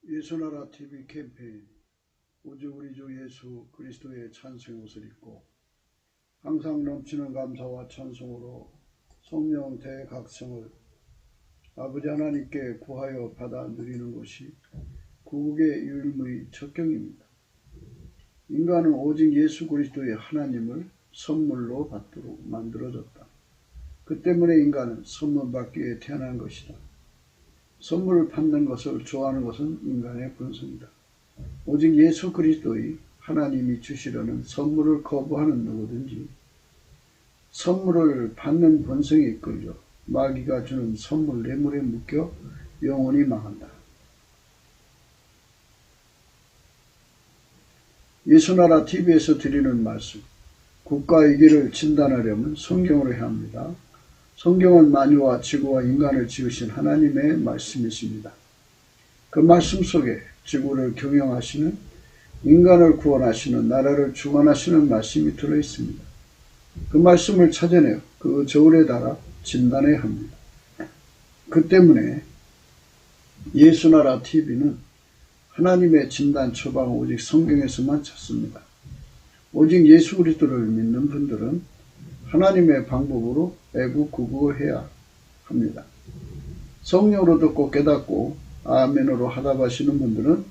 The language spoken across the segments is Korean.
예수나라 TV 캠페인 우주 우리 주 예수 그리스도의 찬송의 옷을 입고 항상 넘치는 감사와 찬송으로 성령 대각성을 아버지 하나님께 구하여 받아 누리는 것이 구국의 유일무이 첫경입니다. 인간은 오직 예수 그리스도의 하나님을 선물로 받도록 만들어졌다. 그 때문에 인간은 선물 받기 위해 태어난 것이다. 선물을 받는 것을 좋아하는 것은 인간의 본성이다. 오직 예수 그리스도의 하나님이 주시려는 선물을 거부하는 누구든지 선물을 받는 본성에 이끌려 마귀가 주는 선물 뇌물에 묶여 영원히 망한다. 예수나라 TV에서 드리는 말씀, 국가 위기를 진단하려면 성경으로 해야 합니다. 성경은 만유와 지구와 인간을 지으신 하나님의 말씀이십니다. 그 말씀 속에 지구를 경영하시는, 인간을 구원하시는, 나라를 주관하시는 말씀이 들어있습니다. 그 말씀을 찾아내어 그 저울에 달아 진단해야 합니다. 그 때문에 예수나라 TV는 하나님의 진단 처방을 오직 성경에서만 찾습니다. 오직 예수 그리스도를 믿는 분들은 하나님의 방법으로 애국구국을 해야 합니다. 성령으로 듣고 깨닫고 아멘으로 화답하시는 분들은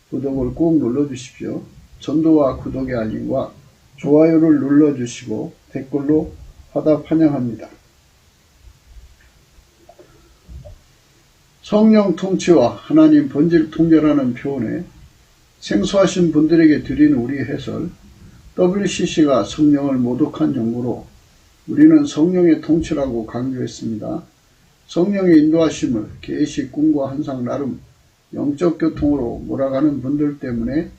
구독을 꼭 눌러주십시오. 전도와 구독의 알림과 좋아요를 눌러주시고 댓글로 화답 환영합니다. 성령 통치와 하나님 본질 통제라는 표현에 생소하신 분들에게 드리는 우리 해설, WCC가 성령을 모독한 용어로 우리는 성령의 통치라고 강조했습니다. 성령의 인도하심을 계시, 꿈과 환상 나름 영적 교통으로 몰아가는 분들 때문에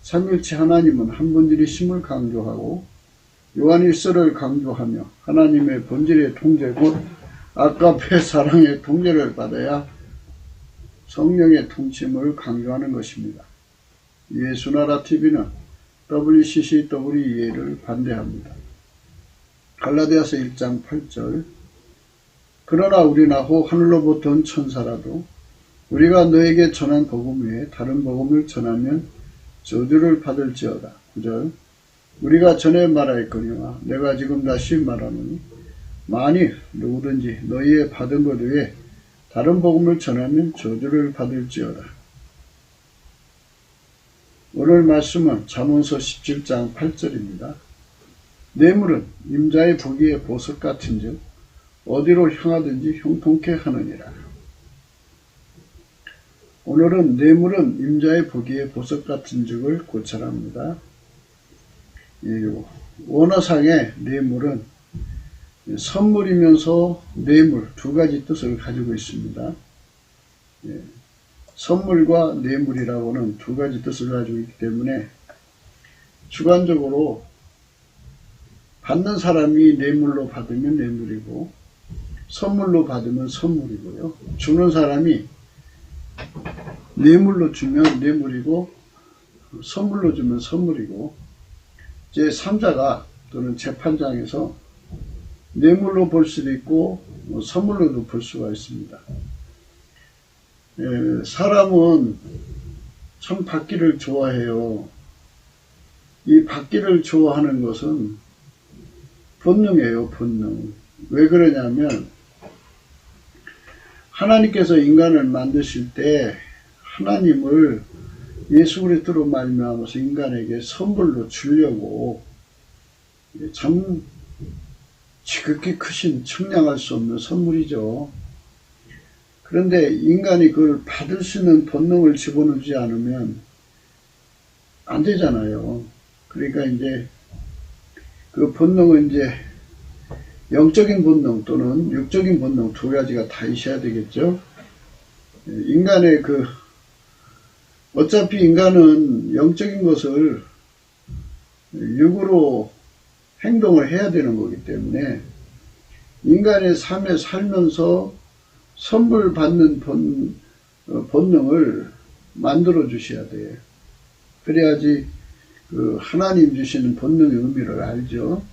삼일체 하나님은 한 분들이심을 강조하고 요한일서를 강조하며 하나님의 본질의 통제 곧 아까페 사랑의 통제를 받아야 성령의 통치임을 강조하는 것입니다. 예수나라 TV는 WCCWEA를 반대합니다. 갈라디아서 1장 8절 그러나 우리나 혹 하늘로부터 온 천사라도 우리가 너에게 전한 복음 외에 다른 복음을 전하면 저주를 받을지어다. 9절 우리가 전에 말하였거니와 내가 지금 다시 말하노니 만일 누구든지 너희의 받은 것 외에 다른 복음을 전하면 저주를 받을지어다. 오늘 말씀은 잠언서 17장 8절입니다. 뇌물은 임자의 보기에 보석 같은즉 어디로 향하든지 형통케 하느니라. 오늘은 뇌물은 임자의 보기에 보석 같은즉을 고찰합니다. 원어상의 뇌물은 선물이면서 뇌물 두 가지 뜻을 가지고 있습니다. 선물과 뇌물이라고는 두 가지 뜻을 가지고 있기 때문에 주관적으로 받는 사람이 뇌물로 받으면 뇌물이고 선물로 받으면 선물이고요. 주는 사람이 뇌물로 주면 뇌물이고 선물로 주면 선물이고 제3자가 또는 재판장에서 뇌물로 볼 수도 있고 선물로도 볼 수가 있습니다. 사람은 참 받기를 좋아해요. 이 받기를 좋아하는 것은 본능이에요, 본능. 왜 그러냐면 하나님께서 인간을 만드실 때 하나님을 예수 그리스도로 말미암아서 인간에게 선물로 주려고 참 지극히 크신 측량할 수 없는 선물이죠. 그런데 인간이 그걸 받을 수 있는 본능을 집어넣지 않으면 안 되잖아요. 그러니까 이제 그 본능은 이제 영적인 본능 또는 육적인 본능 두 가지가 다 있어야 되겠죠. 인간의 어차피 인간은 영적인 것을 육으로 행동을 해야 되는 거기 때문에 인간의 삶에 살면서 선물 받는 본능을 만들어 주셔야 돼요. 그래야지 하나님 주시는 본능의 의미를 알죠.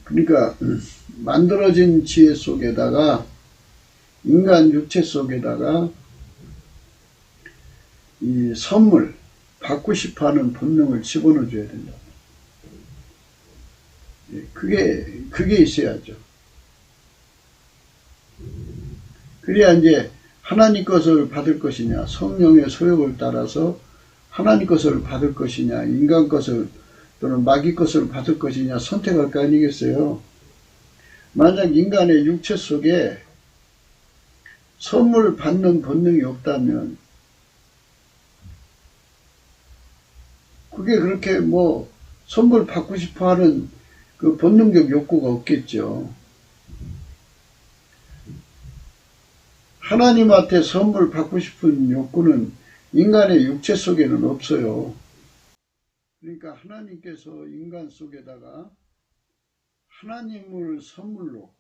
그러니까 만들어진 지혜 속에다가 인간 육체 속에다가 이 선물, 받고 싶어 하는 본능을 집어넣어 줘야 된다. 그게 있어야죠. 그래야 이제 하나님 것을 받을 것이냐, 성령의 소욕을 따라서 하나님 것을 받을 것이냐, 인간 것을 또는 마귀 것을 받을 것이냐 선택할 거 아니겠어요? 만약 인간의 육체 속에 선물 받는 본능이 없다면 그게 그렇게 뭐 선물 받고 싶어 하는 그 본능적 욕구가 없겠죠. 하나님한테 선물 받고 싶은 욕구는 인간의 육체 속에는 없어요. 그러니까 하나님께서 인간 속에다가 하나님을 선물로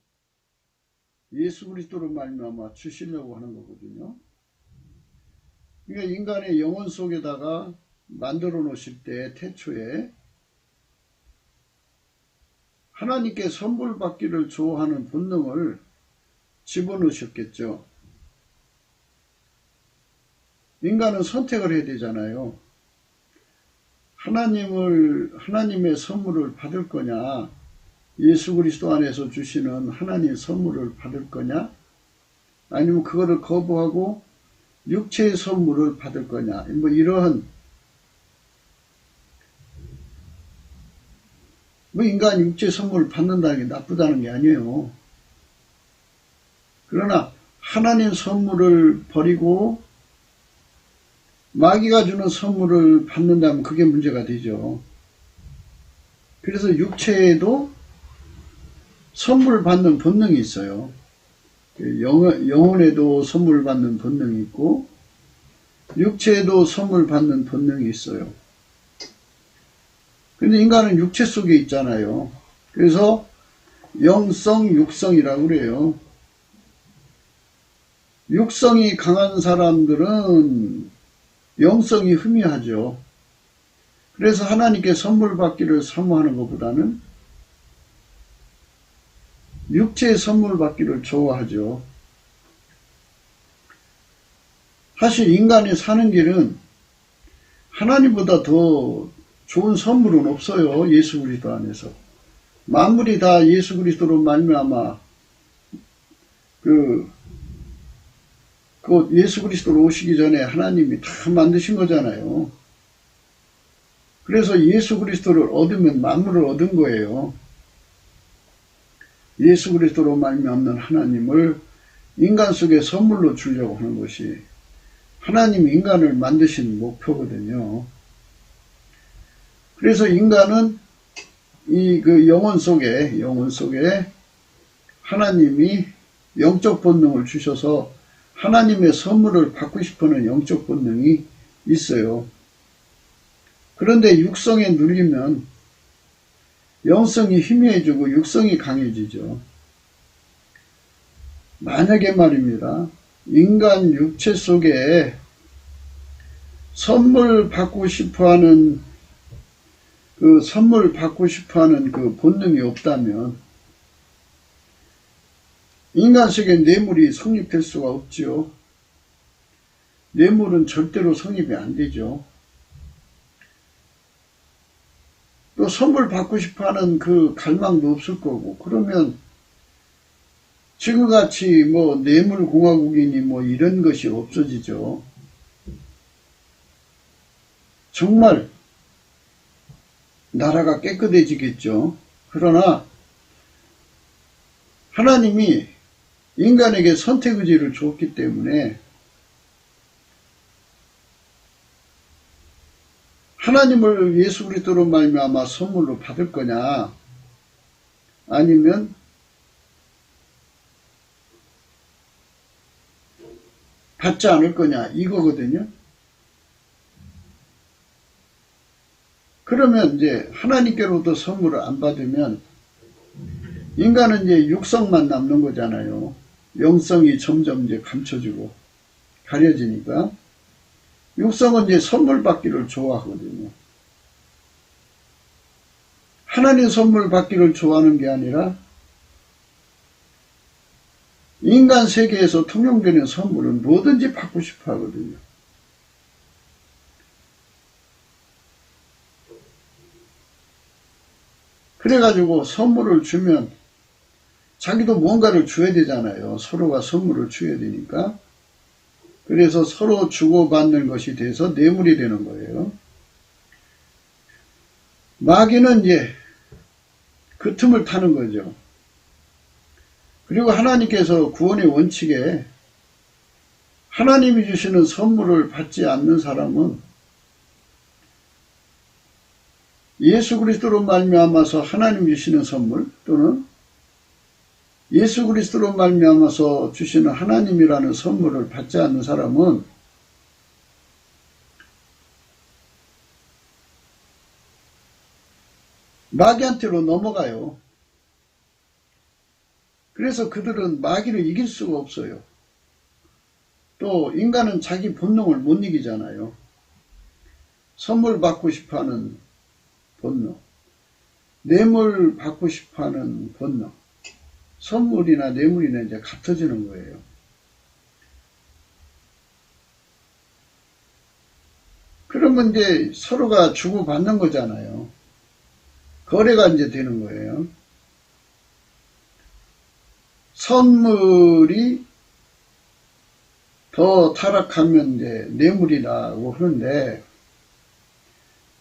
예수 그리스도로 말미암아 주시려고 하는 거거든요. 그러니까 인간의 영혼 속에다가 만들어 놓으실 때 태초에 하나님께 선물 받기를 좋아하는 본능을 집어넣으셨겠죠. 인간은 선택을 해야 되잖아요. 하나님의 선물을 받을 거냐, 예수 그리스도 안에서 주시는 하나님의 선물을 받을 거냐, 아니면 그거를 거부하고 육체의 선물을 받을 거냐, 뭐 이러한 뭐 인간 육체 선물을 받는다는 게 나쁘다는 게 아니에요. 그러나 하나님 선물을 버리고 마귀가 주는 선물을 받는다면 그게 문제가 되죠. 그래서 육체에도 선물 받는 본능이 있어요. 영혼에도 선물 받는 본능이 있고 육체에도 선물 받는 본능이 있어요. 근데 인간은 육체 속에 있잖아요. 그래서 영성, 육성이라고 그래요. 육성이 강한 사람들은 영성이 희미하죠. 그래서 하나님께 선물 받기를 사모하는 것보다는 육체의 선물 받기를 좋아하죠. 사실 인간이 사는 길은 하나님보다 더 좋은 선물은 없어요. 예수 그리스도 안에서. 만물이 다 예수 그리스도로 말미암아 예수 그리스도로 오시기 전에 하나님이 다 만드신 거잖아요. 그래서 예수 그리스도를 얻으면 만물을 얻은 거예요. 예수 그리스도로 말미암는 하나님을 인간 속에 선물로 주려고 하는 것이 하나님이 인간을 만드신 목표거든요. 그래서 인간은 영혼 속에 하나님이 영적 본능을 주셔서 하나님의 선물을 받고 싶어하는 영적 본능이 있어요. 그런데 육성에 눌리면 영성이 희미해지고 육성이 강해지죠. 만약에 말입니다. 인간 육체 속에 선물 받고 싶어하는 그 본능이 없다면 인간 속에 뇌물이 성립될 수가 없지요. 뇌물은 절대로 성립이 안 되죠. 또 선물 받고 싶어하는 그 갈망도 없을 거고, 그러면 지금같이 뭐 뇌물공화국이니 뭐 이런 것이 없어지죠. 정말 나라가 깨끗해지겠죠. 그러나 하나님이 인간에게 선택의지를 줬기 때문에 하나님을 예수 그리스도로 말미암아 선물로 받을 거냐 아니면 받지 않을 거냐 이거거든요. 그러면 이제 하나님께로부터 선물을 안 받으면 인간은 이제 육성만 남는 거잖아요. 영성이 점점 이제 감춰지고 가려지니까 육성은 이제 선물 받기를 좋아하거든요. 하나님 선물 받기를 좋아하는 게 아니라 인간 세계에서 통용되는 선물은 뭐든지 받고 싶어 하거든요. 그래가지고 선물을 주면 자기도 뭔가를 줘야 되잖아요. 서로가 선물을 줘야 되니까. 그래서 서로 주고받는 것이 돼서 뇌물이 되는 거예요. 마귀는 이제 그 틈을 타는 거죠. 그리고 하나님께서 구원의 원칙에 하나님이 주시는 선물을 받지 않는 사람은 예수 그리스도로 말미암아서 하나님 주시는 선물 또는 예수 그리스도로 말미암아서 주시는 하나님이라는 선물을 받지 않는 사람은 마귀한테로 넘어가요. 그래서 그들은 마귀를 이길 수가 없어요. 또 인간은 자기 본능을 못 이기잖아요. 선물 받고 싶어하는 본능, 뇌물 받고 싶어하는 본능, 선물이나 뇌물이나 이제 같아지는 거예요. 그러면 이제 서로가 주고받는 거잖아요. 거래가 이제 되는 거예요. 선물이 더 타락하면 이제 뇌물이라고 하는데,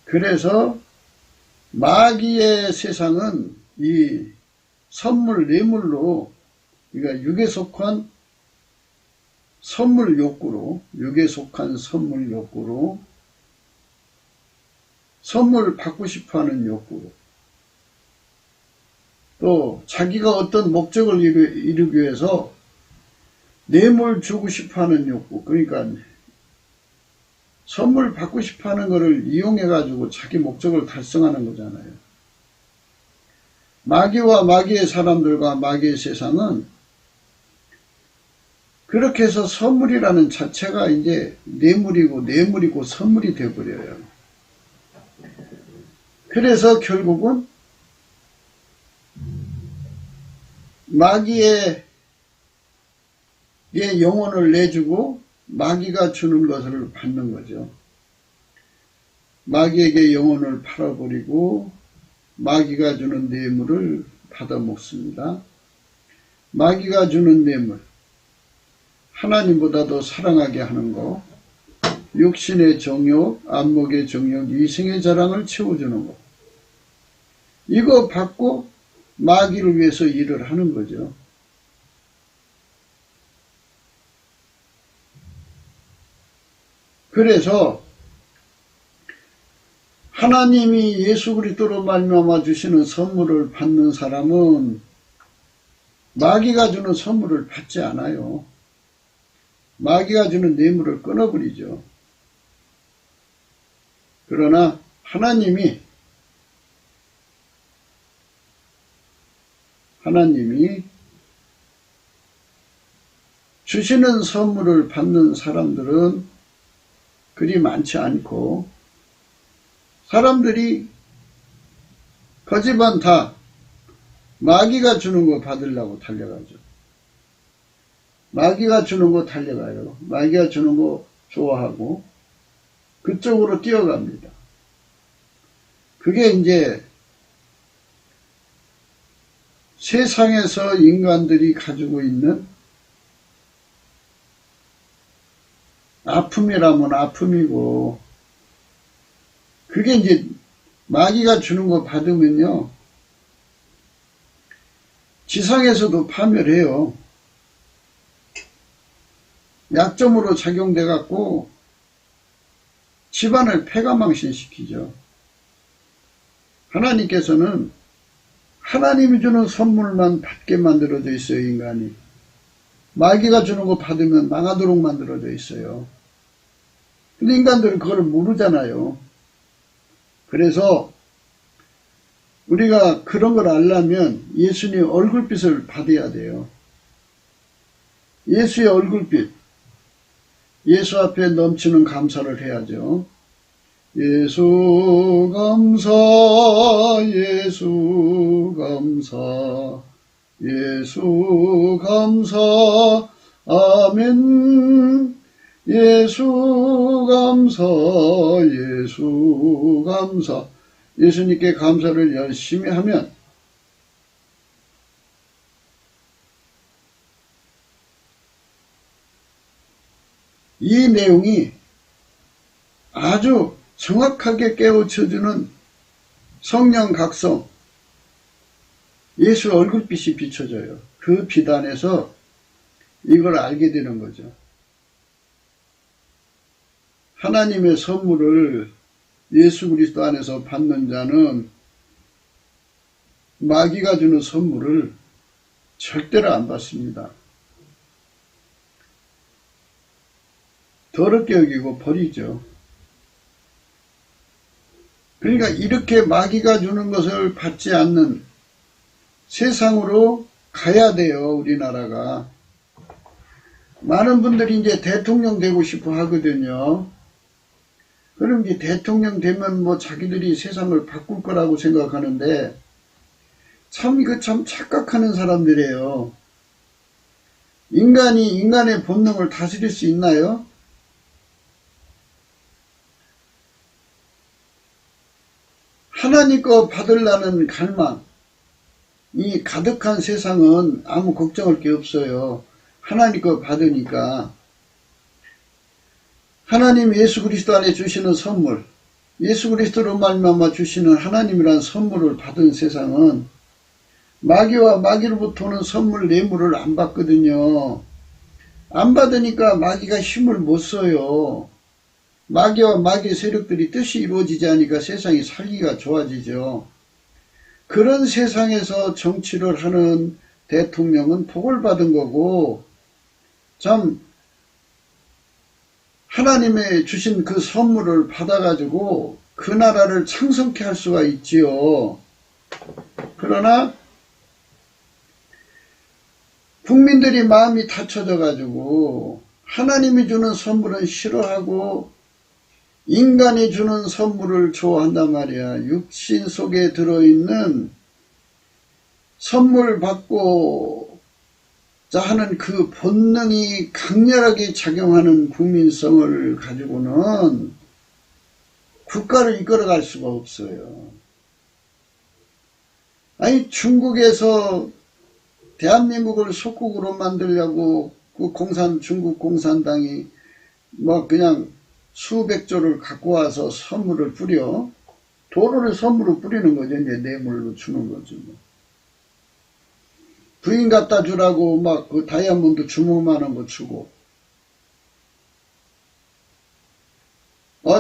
그래서 마귀의 세상은 이 선물, 뇌물로, 그러니까 육에 속한 선물 욕구로, 육에 속한 선물 욕구로, 선물 받고 싶어 하는 욕구로, 또 자기가 어떤 목적을 이루기 위해서 뇌물 주고 싶어 하는 욕구, 그러니까 선물 받고 싶어 하는 것을 이용해 가지고 자기 목적을 달성하는 거잖아요. 마귀와 마귀의 사람들과 마귀의 세상은 그렇게 해서 선물이라는 자체가 이제 뇌물이고 선물이 되어버려요. 그래서 결국은 마귀의 영혼을 내주고 마귀가 주는 것을 받는 거죠. 마귀에게 영혼을 팔아버리고 마귀가 주는 뇌물을 받아 먹습니다. 마귀가 주는 뇌물, 하나님보다도 사랑하게 하는 거, 육신의 정욕, 안목의 정욕, 이생의 자랑을 채워주는 거, 이거 받고 마귀를 위해서 일을 하는 거죠. 그래서 하나님이 예수 그리스도로 말미암아 주시는 선물을 받는 사람은 마귀가 주는 선물을 받지 않아요. 마귀가 주는 뇌물을 끊어버리죠. 그러나 하나님이 주시는 선물을 받는 사람들은 그리 많지 않고, 사람들이 거지만 다 마귀가 주는 거 받으려고 달려가죠. 마귀가 주는 거 달려가요. 마귀가 주는 거 좋아하고 그쪽으로 뛰어갑니다. 그게 이제 세상에서 인간들이 가지고 있는 아픔이라면 아픔이고, 그게 이제 마귀가 주는 거 받으면요, 지상에서도 파멸해요. 약점으로 작용돼 갖고 집안을 패가망신시키죠. 하나님께서는 하나님이 주는 선물만 받게 만들어져 있어요, 인간이. 마귀가 주는 거 받으면 망하도록 만들어져 있어요. 근데 인간들은 그걸 모르잖아요. 그래서 우리가 그런 걸 알려면 예수님 얼굴빛을 받아야 돼요. 예수의 얼굴빛, 예수 앞에 넘치는 감사를 해야죠. 예수 감사, 예수 감사, 예수 감사, 아멘. 예수 감사, 예수 감사. 예수님께 감사를 열심히 하면 이 내용이 아주 정확하게 깨우쳐주는 성령 각성, 예수 얼굴빛이 비춰져요. 그 비단에서 이걸 알게 되는 거죠. 하나님의 선물을 예수 그리스도 안에서 받는 자는 마귀가 주는 선물을 절대로 안 받습니다. 더럽게 여기고 버리죠. 그러니까 이렇게 마귀가 주는 것을 받지 않는 세상으로 가야 돼요, 우리나라가. 많은 분들이 이제 대통령 되고 싶어 하거든요. 그럼 이제 대통령 되면 뭐 자기들이 세상을 바꿀 거라고 생각하는데, 참 이거 참 착각하는 사람들이에요. 인간이 인간의 본능을 다스릴 수 있나요? 하나님 거 받으려는 갈망, 이 가득한 세상은 아무 걱정할 게 없어요. 하나님 거 받으니까. 하나님 예수 그리스도 안에 주시는 선물, 예수 그리스도로 말미암아 주시는 하나님이란 선물을 받은 세상은 마귀와 마귀로부터 오는 선물 뇌물을 안 받거든요. 안 받으니까 마귀가 힘을 못 써요. 마귀와 마귀 세력들이 뜻이 이루어지지 않으니까 세상이 살기가 좋아지죠. 그런 세상에서 정치를 하는 대통령은 복을 받은 거고, 참 하나님의 주신 그 선물을 받아가지고 그 나라를 창성케 할 수가 있지요. 그러나 국민들이 마음이 닫혀져가지고 하나님이 주는 선물은 싫어하고 인간이 주는 선물을 좋아한단 말이야. 육신 속에 들어있는 선물 받고자 하는 그 본능이 강렬하게 작용하는 국민성을 가지고는 국가를 이끌어갈 수가 없어요. 아니, 중국에서 대한민국을 속국으로 만들려고 그 중국 공산당이 뭐 그냥 수백 조를 갖고 와서 선물을 뿌려. 도로를 선물로 뿌리는 거죠. 이제 뇌물로 주는 거죠. 부인 갖다 주라고 막 그 다이아몬드 주먹만한 거 주고.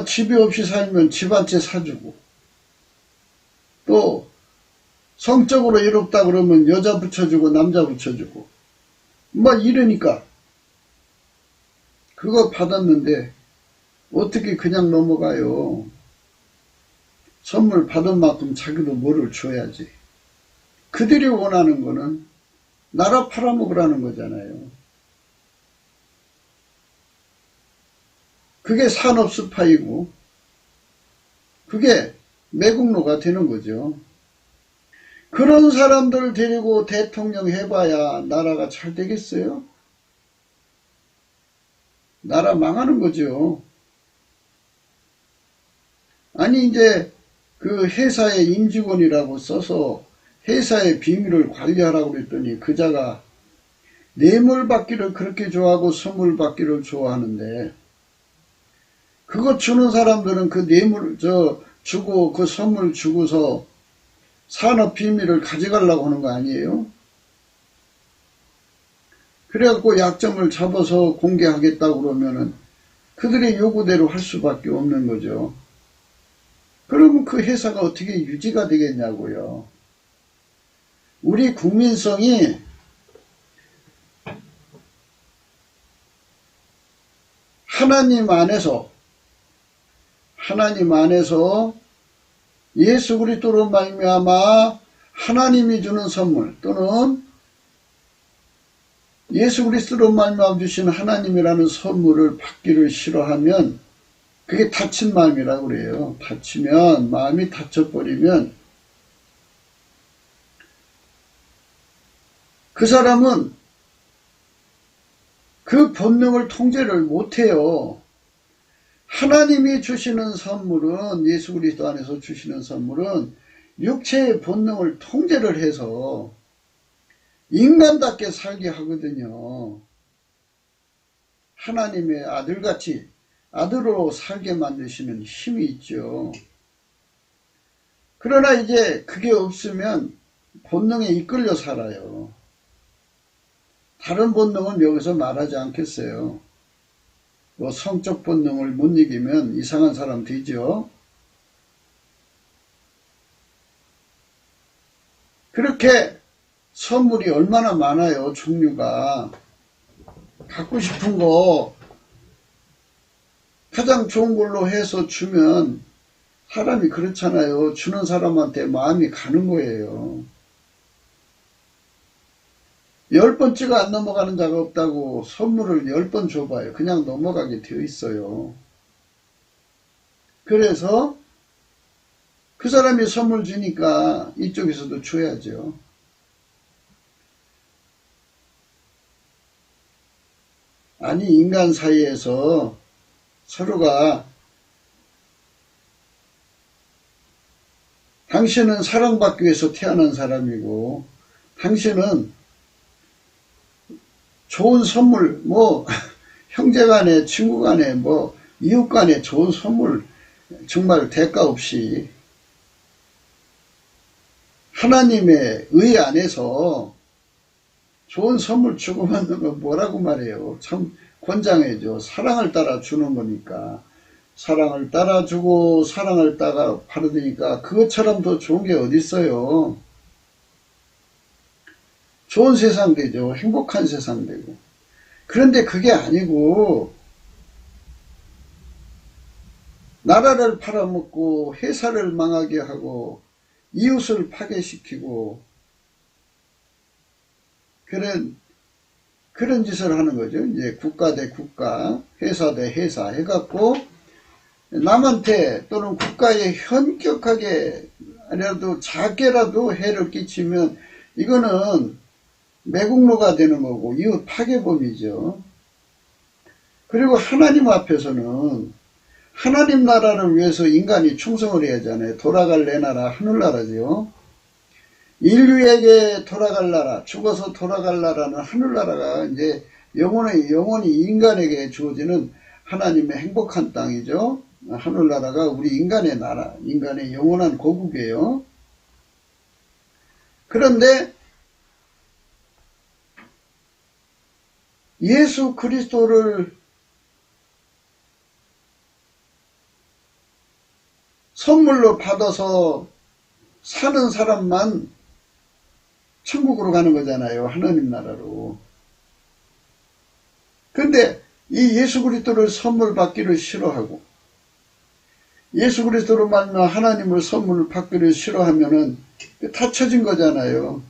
집이 없이 살면 집 한 채 사주고. 또 성적으로 이롭다 그러면 여자 붙여주고 남자 붙여주고. 뭐 이러니까 그거 받았는데 어떻게 그냥 넘어가요. 선물 받은 만큼 자기도 뭐를 줘야지. 그들이 원하는 거는 나라 팔아먹으라는 거잖아요. 그게 산업 스파이고 그게 매국노가 되는 거죠. 그런 사람들 데리고 대통령 해봐야 나라가 잘 되겠어요? 나라 망하는 거죠. 아니 이제 그 회사의 임직원이라고 써서 회사의 비밀을 관리하라고 그랬더니 그자가 뇌물 받기를 그렇게 좋아하고 선물 받기를 좋아하는데 그거 주는 사람들은 그 뇌물 주고 그 선물 주고서 산업 비밀을 가져가려고 하는 거 아니에요? 그래갖고 약점을 잡아서 공개하겠다고 그러면은 그들의 요구대로 할 수밖에 없는 거죠. 그러면 그 회사가 어떻게 유지가 되겠냐고요. 우리 국민성이 하나님 안에서 예수 그리스도로 말미암아 하나님이 주는 선물 또는 예수 그리스도로 말미암아 주신 하나님이라는 선물을 받기를 싫어하면 그게 닫힌 마음이라고 그래요. 닫히면 마음이 닫혀버리면 그 사람은 그 본능을 통제를 못해요. 하나님이 주시는 선물은 예수 그리스도 안에서 주시는 선물은 육체의 본능을 통제를 해서 인간답게 살게 하거든요. 하나님의 아들같이 아들로 살게 만드시는 힘이 있죠. 그러나 이제 그게 없으면 본능에 이끌려 살아요. 다른 본능은 여기서 말하지 않겠어요. 뭐 성적 본능을 못 이기면 이상한 사람 되죠. 그렇게 선물이 얼마나 많아요, 종류가. 갖고 싶은 거 가장 좋은 걸로 해서 주면 사람이 그렇잖아요. 주는 사람한테 마음이 가는 거예요. 10번째가 안 넘어가는 자가 없다고 선물을 10번 줘봐요. 그냥 넘어가게 되어 있어요. 그래서 그 사람이 선물 주니까 이쪽에서도 줘야죠. 아니, 인간 사이에서 서로가 당신은 사랑받기 위해서 태어난 사람이고 당신은 좋은 선물, 뭐 형제간에 친구간에 뭐 이웃간에 좋은 선물 정말 대가 없이 하나님의 의 안에서 좋은 선물 주고받는 건 뭐라고 말해요. 참 권장해줘. 사랑을 따라 주는 거니까. 사랑을 따라 주고 사랑을 따라 받으니까 그것처럼 더 좋은 게 어디 있어요. 좋은 세상 되죠. 행복한 세상 되고. 그런데 그게 아니고 나라를 팔아먹고 회사를 망하게 하고 이웃을 파괴시키고 그런 짓을 하는 거죠. 이제 국가 대 국가, 회사 대 회사 해갖고 남한테 또는 국가에 현격하게 아니라도 작게라도 해를 끼치면 이거는 매국노가 되는 거고 이웃 파괴범이죠. 그리고 하나님 앞에서는 하나님 나라를 위해서 인간이 충성을 해야 하잖아요. 돌아갈 내 나라 하늘나라죠. 인류에게 돌아갈 나라, 죽어서 돌아갈 나라는 하늘나라가 이제 영원히 인간에게 주어지는 하나님의 행복한 땅이죠. 하늘나라가 우리 인간의 나라, 인간의 영원한 고국이에요. 그런데 예수 그리스도를 선물로 받아서 사는 사람만 천국으로 가는 거잖아요. 하나님 나라로. 근데 이 예수 그리스도를 선물 받기를 싫어하고 예수 그리스도로 말미암아 하나님을 선물 받기를 싫어하면은 다 쳐진 거잖아요.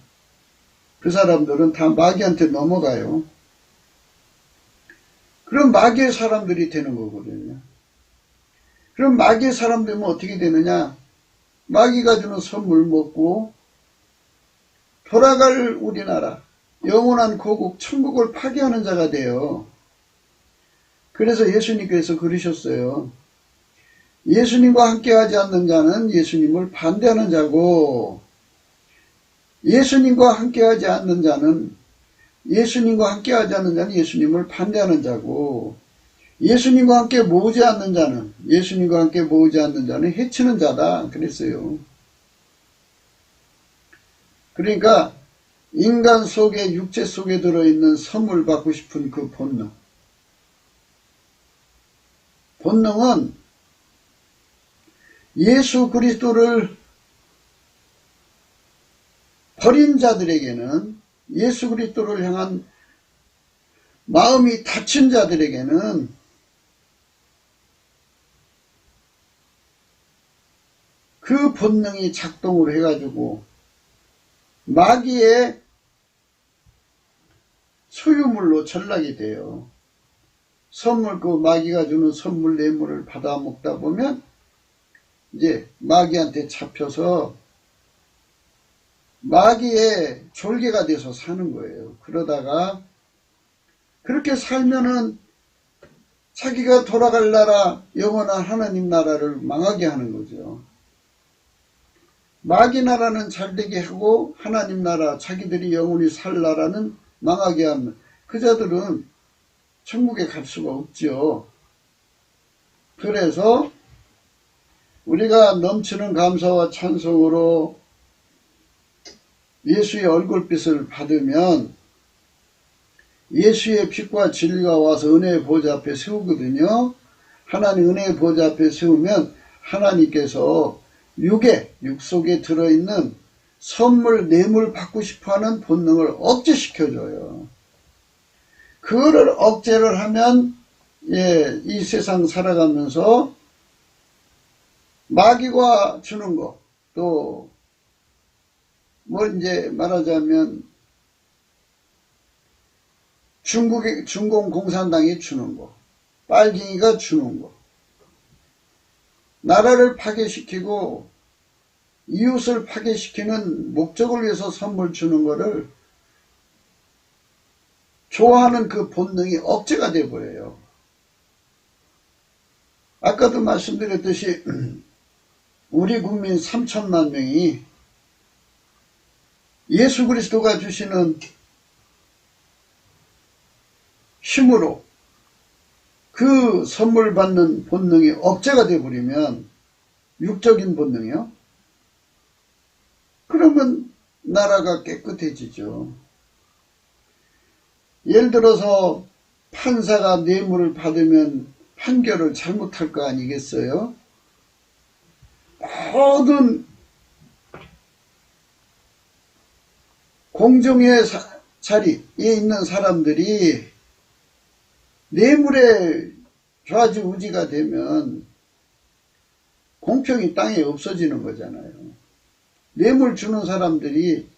그 사람들은 다 마귀한테 넘어가요. 그럼 마귀의 사람들이 되는 거거든요. 그럼 마귀의 사람 되면 어떻게 되느냐? 마귀가 주는 선물 먹고 돌아갈 우리나라 영원한 고국 천국을 파괴하는 자가 돼요. 그래서 예수님께서 그러셨어요. 예수님과 함께하지 않는 자는 예수님을 반대하는 자고 예수님과 함께하지 않는 자는 예수님을 반대하는 자고 예수님과 함께 모으지 않는 자는 해치는 자다 그랬어요. 그러니까 인간 속에 육체 속에 들어있는 선물 받고 싶은 그 본능은 예수 그리스도를 버린 자들에게는 예수 그리스도를 향한 마음이 닫힌 자들에게는 그 본능이 작동을 해가지고 마귀의 소유물로 전락이 돼요. 선물, 그 마귀가 주는 선물 뇌물을 받아 먹다 보면 이제 마귀한테 잡혀서 마귀의 졸개가 돼서 사는 거예요. 그러다가 그렇게 살면은 자기가 돌아갈 나라, 영원한 하나님 나라를 망하게 하는 거죠. 마귀 나라는 잘되게 하고 하나님 나라, 자기들이 영원히 살 나라는 망하게 하는 그 자들은 천국에 갈 수가 없죠. 그래서 우리가 넘치는 감사와 찬송으로 예수의 얼굴빛을 받으면 예수의 빛과 진리가 와서 은혜의 보좌 앞에 세우거든요. 하나님 은혜의 보좌 앞에 세우면 하나님께서 육 속에 들어있는 선물, 뇌물 받고 싶어하는 본능을 억제시켜줘요. 그거를 억제를 하면 이 세상 살아가면서 마귀가 주는 거, 또 이제 말하자면 중공 공산당이 주는 거, 빨갱이가 주는 거, 나라를 파괴시키고 이웃을 파괴시키는 목적을 위해서 선물 주는 거를 좋아하는 그 본능이 억제가 돼버려요. 아까도 말씀드렸듯이 우리 국민 3천만 명이 예수 그리스도가 주시는 힘으로 그 선물 받는 본능이 억제가 돼버리면, 육적인 본능이요, 그러면 나라가 깨끗해지죠. 예를 들어서 판사가 뇌물을 받으면 판결을 잘못할 거 아니겠어요? 모든 공정의 자리에 있는 사람들이 뇌물에 좌지우지가 되면 공평이 땅에 없어지는 거잖아요. 뇌물 주는 사람들이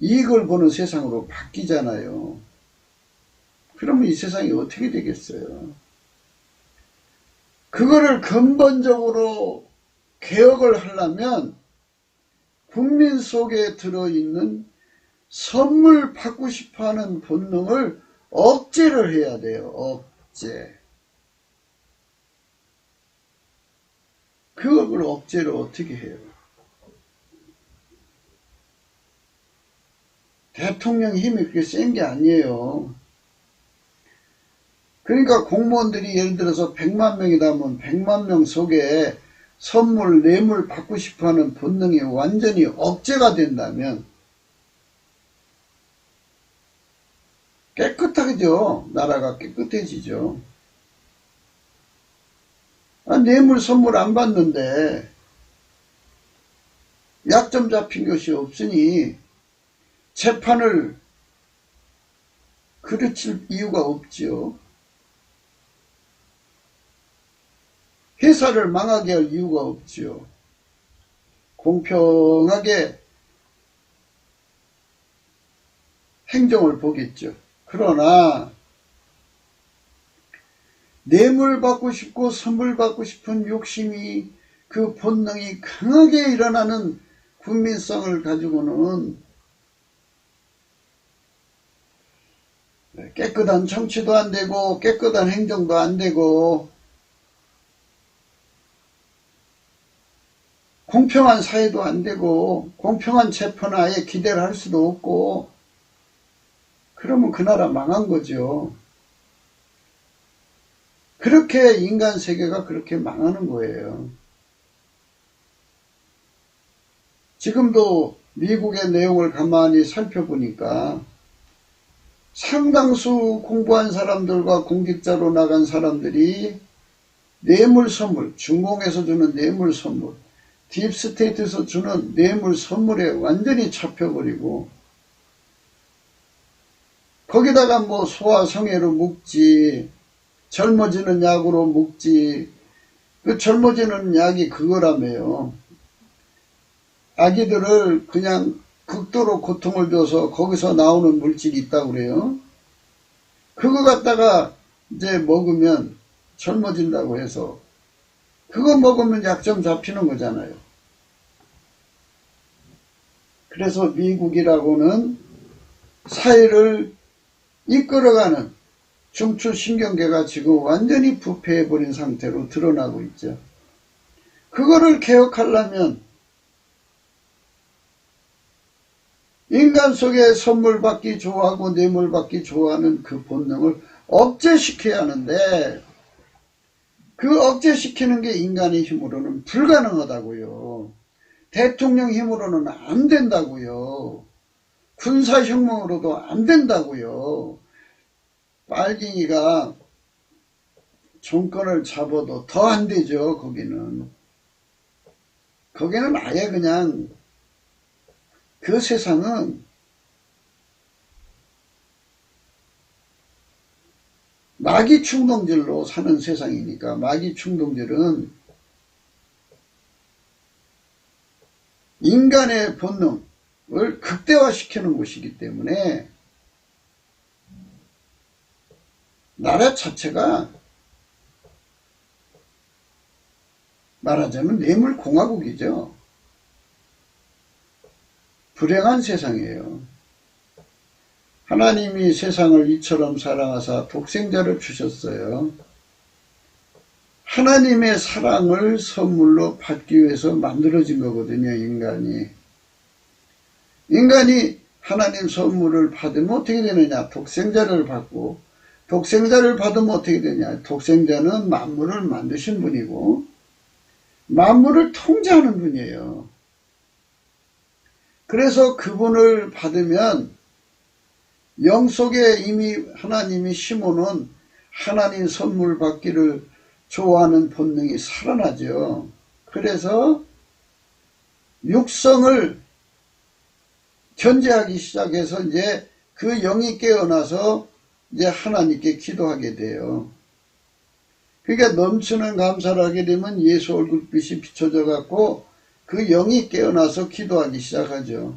이익을 보는 세상으로 바뀌잖아요. 그러면 이 세상이 어떻게 되겠어요? 그거를 근본적으로 개혁을 하려면 국민 속에 들어있는 선물 받고 싶어하는 본능을 억제를 해야 돼요. 억제. 그걸 억제를 어떻게 해요? 대통령 힘이 그렇게 센 게 아니에요. 그러니까 공무원들이 예를 들어서 100만 명이다 하면 100만 명 속에 선물, 뇌물 받고 싶어하는 본능이 완전히 억제가 된다면 깨끗하죠. 나라가 깨끗해지죠. 뇌물 선물 안 받는데 약점 잡힌 것이 없으니 재판을 그르칠 이유가 없지요. 회사를 망하게 할 이유가 없지요. 공평하게 행정을 보겠죠. 그러나 뇌물 받고 싶고 선물 받고 싶은 욕심이, 그 본능이 강하게 일어나는 국민성을 가지고는 깨끗한 정치도 안 되고 깨끗한 행정도 안 되고 공평한 사회도 안 되고 공평한 재판에 아예 기대를 할 수도 없고, 그러면 그 나라 망한 거죠. 그렇게 인간 세계가 그렇게 망하는 거예요. 지금도 미국의 내용을 가만히 살펴보니까 상당수 공부한 사람들과 공직자로 나간 사람들이 뇌물 선물, 중공에서 주는 뇌물 선물, 딥스테이트에서 주는 뇌물 선물에 완전히 잡혀버리고, 거기다가 뭐 소아성애로 묶지, 젊어지는 약으로 묶지, 그 젊어지는 약이 그거라며요. 아기들을 그냥 극도로 고통을 줘서 거기서 나오는 물질이 있다고 그래요. 그거 갖다가 이제 먹으면 젊어진다고 해서 그거 먹으면 약점 잡히는 거잖아요. 그래서 미국이라고는 사회를 이끌어가는 중추신경계가 지금 완전히 부패해버린 상태로 드러나고 있죠. 그거를 개혁하려면 인간 속에 선물 받기 좋아하고 뇌물 받기 좋아하는 그 본능을 억제시켜야 하는데 그 억제시키는 게 인간의 힘으로는 불가능하다고요. 대통령 힘으로는 안 된다고요. 군사혁명으로도 안 된다고요. 빨갱이가 정권을 잡아도 더 안 되죠. 거기는 아예 그냥 그 세상은 마귀 충동질로 사는 세상이니까 마귀 충동질은 인간의 본능을 극대화시키는 곳이기 때문에 나라 자체가 말하자면 뇌물공화국이죠. 불행한 세상이에요. 하나님이 세상을 이처럼 사랑하사 독생자를 주셨어요. 하나님의 사랑을 선물로 받기 위해서 만들어진 거거든요. 인간이 하나님 선물을 받으면 어떻게 되느냐? 독생자를 받고, 독생자를 받으면 어떻게 되냐? 독생자는 만물을 만드신 분이고 만물을 통제하는 분이에요. 그래서 그분을 받으면 영 속에 이미 하나님이 심어놓은 하나님 선물 받기를 좋아하는 본능이 살아나죠. 그래서 육성을 견제하기 시작해서 이제 그 영이 깨어나서 이제 하나님께 기도하게 돼요. 그러니까 넘치는 감사를 하게 되면 예수 얼굴빛이 비춰져 갖고 그 영이 깨어나서 기도하기 시작하죠.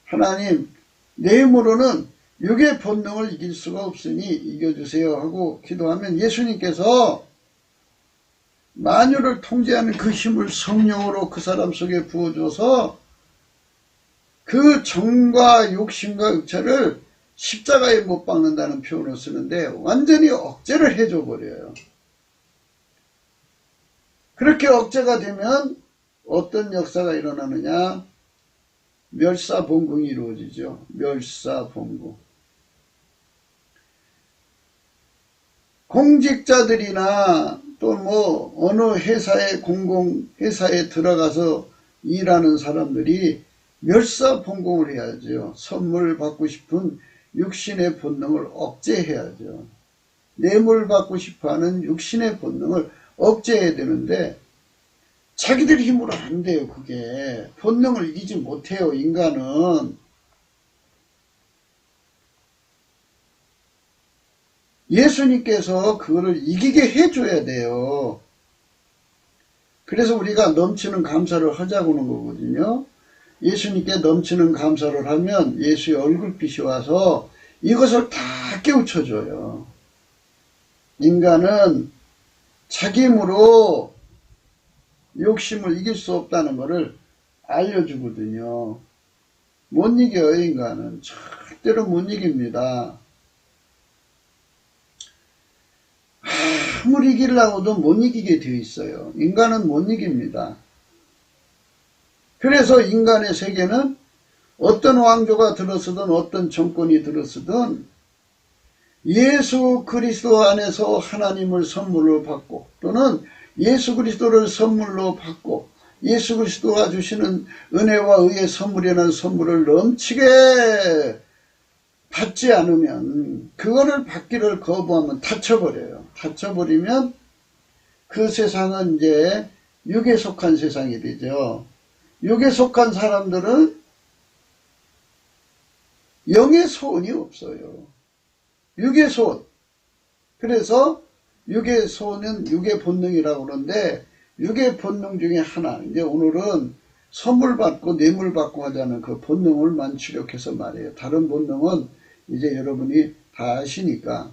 하나님, 내 힘으로는 육의 본능을 이길 수가 없으니 이겨주세요 하고 기도하면 예수님께서 만유를 통제하는 그 힘을 성령으로 그 사람 속에 부어줘서 그 정과 욕심과 육체를 십자가에 못 박는다는 표현을 쓰는데 완전히 억제를 해줘 버려요. 그렇게 억제가 되면 어떤 역사가 일어나느냐? 멸사봉궁이 이루어지죠. 멸사봉궁. 공직자들이나 또 뭐 어느 회사의 공공회사에 들어가서 일하는 사람들이 멸사봉궁을 해야죠. 선물 받고 싶은 육신의 본능을 억제해야죠. 뇌물 받고 싶어하는 육신의 본능을 억제해야 되는데 자기들 힘으로 안 돼요. 그게 본능을 이기지 못해요. 인간은. 예수님께서 그거를 이기게 해줘야 돼요. 그래서 우리가 넘치는 감사를 하자고 하는 거거든요. 예수님께 넘치는 감사를 하면 예수의 얼굴빛이 와서 이것을 다 깨우쳐줘요. 인간은 자기 힘으로 욕심을 이길 수 없다는 것을 알려주거든요. 못 이겨요. 인간은 절대로 못 이깁니다. 아무리 이기려고도 못 이기게 되어 있어요. 인간은 못 이깁니다. 그래서 인간의 세계는 어떤 왕조가 들어서든 어떤 정권이 들어서든 예수 그리스도 안에서 하나님을 선물로 받고 또는 예수 그리스도를 선물로 받고 예수 그리스도가 주시는 은혜와 의의 선물이라는 선물을 넘치게 받지 않으면 그거를 받기를 거부하면 닫혀버려요. 닫혀버리면 그 세상은 이제 육에 속한 세상이 되죠. 육에 속한 사람들은 영의 소원이 없어요. 육의 소원. 그래서 육의 소원은 육의 본능이라고 그러는데 육의 본능 중에 하나. 이제 오늘은 선물 받고 뇌물 받고 하자는 그 본능을만 추력해서 말해요. 다른 본능은 이제 여러분이 다 아시니까.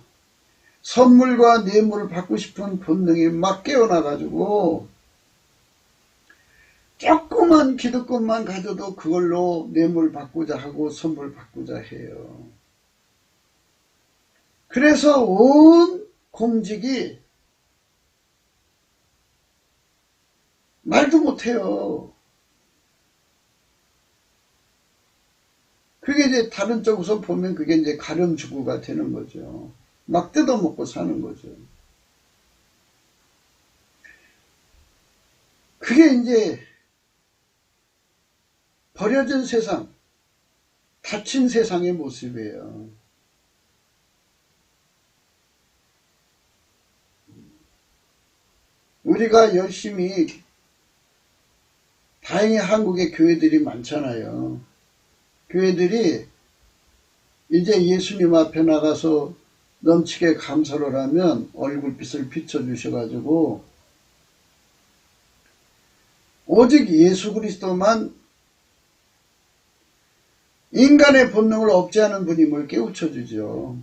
선물과 뇌물을 받고 싶은 본능이 막 깨어나가지고 조그만 기득권만 가져도 그걸로 뇌물 받고자 하고 선물 받고자 해요. 그래서 온 공직이 말도 못해요. 그게 이제 다른 쪽에서 보면 그게 이제 가렴주구가 되는 거죠. 막 뜯어먹고 사는 거죠. 그게 이제 버려진 세상, 닫힌 세상의 모습이에요. 우리가 열심히, 다행히 한국에 교회들이 많잖아요. 교회들이 이제 예수님 앞에 나가서 넘치게 감사를 하면 얼굴빛을 비춰주셔가지고 오직 예수 그리스도만 인간의 본능을 억제하는 분임을 깨우쳐주죠.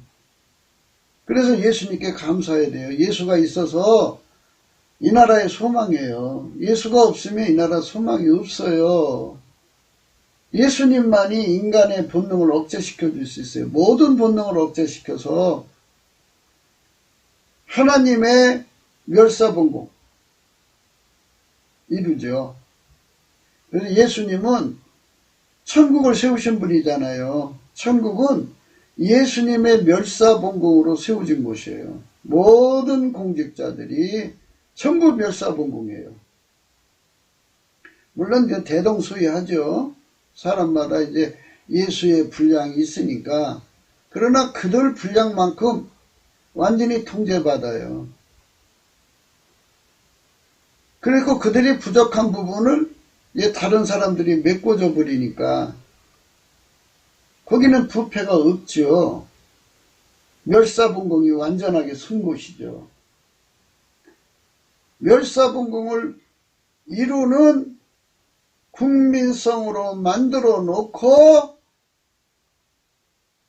그래서 예수님께 감사해야 돼요. 예수가 있어서 이 나라의 소망이에요. 예수가 없으면 이 나라 소망이 없어요. 예수님만이 인간의 본능을 억제시켜 줄 수 있어요. 모든 본능을 억제시켜서 하나님의 멸사봉공 이루죠. 그래서 예수님은 천국을 세우신 분이잖아요. 천국은 예수님의 멸사봉공으로 세워진 곳이에요. 모든 공직자들이 전부 멸사봉공이에요. 물론 이제 대동소이하죠. 사람마다 이제 예수의 분량이 있으니까. 그러나 그들 분량만큼 완전히 통제받아요. 그리고 그들이 부족한 부분을 이제 다른 사람들이 메꿔줘 버리니까 거기는 부패가 없죠. 멸사봉공이 완전하게 선 곳이죠. 멸사봉공을 이루는 국민성으로 만들어 놓고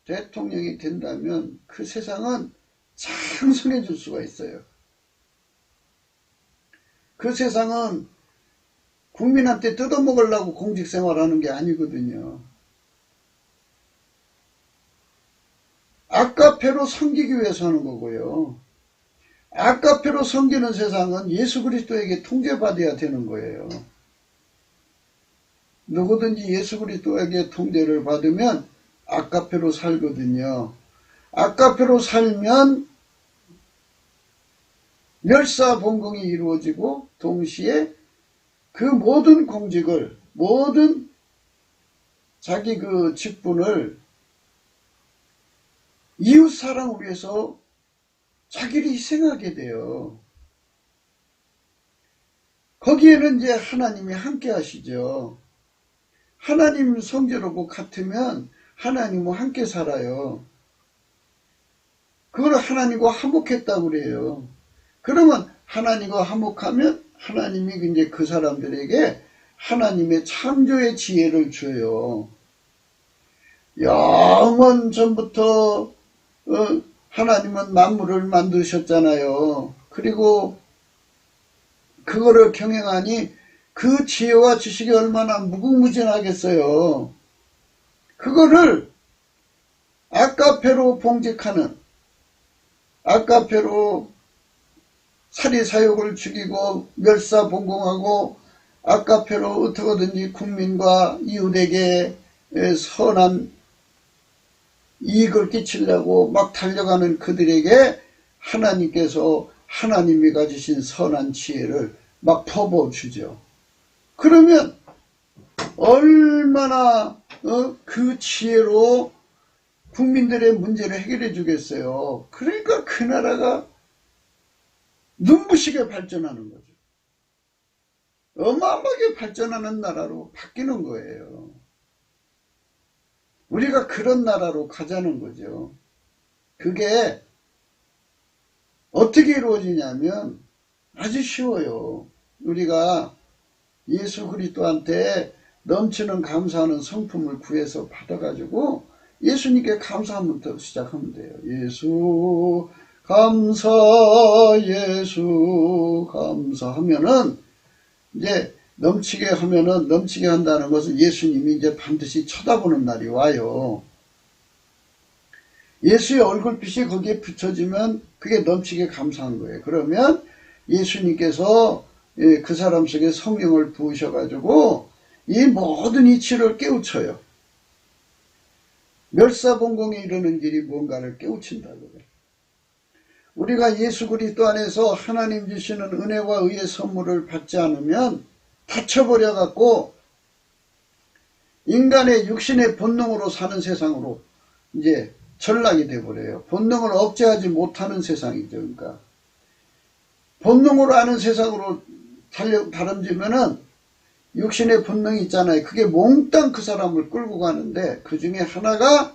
대통령이 된다면 그 세상은 창성해질 수가 있어요. 그 세상은 국민한테 뜯어먹으려고 공직생활하는 게 아니거든요. 아까페로 섬기기 위해서 하는 거고요. 아까페로 섬기는 세상은 예수 그리스도에게 통제받아야 되는 거예요. 누구든지 예수 그리스도에게 통제를 받으면 아까페로 살거든요. 아까페로 살면 멸사봉공이 이루어지고 동시에 그 모든 공직을, 모든 자기 그 직분을 이웃사랑을 위해서 자기를 희생하게 돼요. 거기에는 이제 하나님이 함께 하시죠. 하나님 성제로고 같으면 하나님과 함께 살아요. 그걸 하나님과 화목했다고 그래요. 그러면 하나님과 화목하면 하나님이 이제 그 사람들에게 하나님의 창조의 지혜를 줘요. 영원 전부터 하나님은 만물을 만드셨잖아요. 그리고 그거를 경영하니 그 지혜와 지식이 얼마나 무궁무진하겠어요. 그거를 아까페로 봉직하는, 아까페로 사리사욕을 죽이고 멸사봉공하고 아까페로 어떻게든지 국민과 이웃에게 선한 이익을 끼치려고 막 달려가는 그들에게 하나님께서 하나님이 가지신 선한 지혜를 막 퍼부어주죠. 그러면 얼마나 그 지혜로 국민들의 문제를 해결해 주겠어요. 그러니까 그 나라가 눈부시게 발전하는 거죠. 어마어마하게 발전하는 나라로 바뀌는 거예요. 우리가 그런 나라로 가자는 거죠. 그게 어떻게 이루어지냐면 아주 쉬워요. 우리가 예수 그리스도한테 넘치는 감사하는 성품을 구해서 받아가지고 예수님께 감사하면부터 시작하면 돼요. 예수 감사, 예수 감사하면은 이제 넘치게 하면은, 넘치게 한다는 것은 예수님이 이제 반드시 쳐다보는 날이 와요. 예수의 얼굴빛이 거기에 비춰지면 그게 넘치게 감사한 거예요. 그러면 예수님께서 그 사람 속에 성령을 부으셔가지고 이 모든 이치를 깨우쳐요. 멸사봉공에 이르는 길이 뭔가를 깨우친다고요. 우리가 예수 그리스도 안에서 하나님 주시는 은혜와 의의 선물을 받지 않으면 다쳐버려 갖고 인간의 육신의 본능으로 사는 세상으로 이제 전락이 돼버려요. 본능을 억제하지 못하는 세상이죠. 그러니까 본능으로 하는 세상으로 다름쥐면은 육신의 본능이 있잖아요. 그게 몽땅 그 사람을 끌고 가는데 그 중에 하나가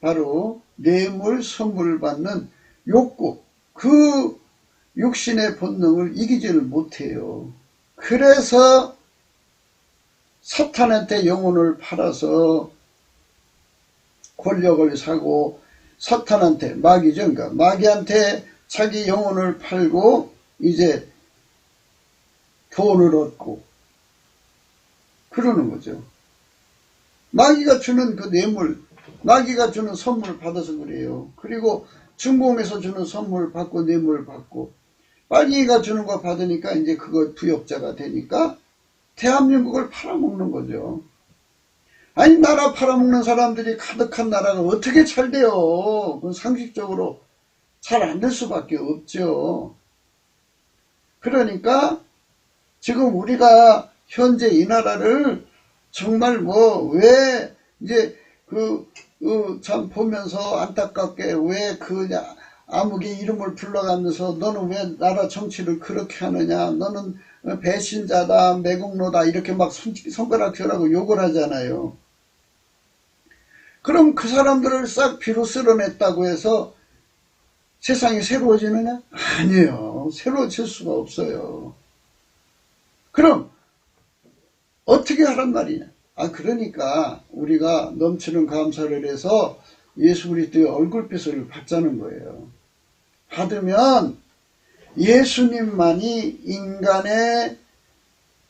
바로 뇌물 선물을 받는 욕구, 그 육신의 본능을 이기지를 못해요. 그래서 사탄한테 영혼을 팔아서 권력을 사고 사탄한테, 마귀죠. 그러니까 마귀한테 자기 영혼을 팔고 이제 돈을 얻고 그러는 거죠. 마귀가 주는 그 뇌물, 마귀가 주는 선물 받아서 그래요. 그리고 중공에서 주는 선물 받고 뇌물 받고 마귀가 주는 거 받으니까 이제 그거 부역자가 되니까 대한민국을 팔아먹는 거죠. 아니 나라 팔아먹는 사람들이 가득한 나라가 어떻게 잘 돼요? 그건 상식적으로 잘 안 될 수밖에 없죠. 그러니까 지금 우리가 현재 이 나라를 정말 왜 이제 참 보면서 안타깝게 왜 아무개 이름을 불러가면서 너는 왜 나라 정치를 그렇게 하느냐, 너는 배신자다, 매국노다 이렇게 막 손가락질하고 욕을 하잖아요. 그럼 그 사람들을 싹 비로 쓸어냈다고 해서 세상이 새로워지느냐? 아니에요. 새로워질 수가 없어요. 그럼 어떻게 하란 말이냐? 그러니까 우리가 넘치는 감사를 해서 예수 그리스도의 얼굴빛을 받자는 거예요. 받으면 예수님만이 인간의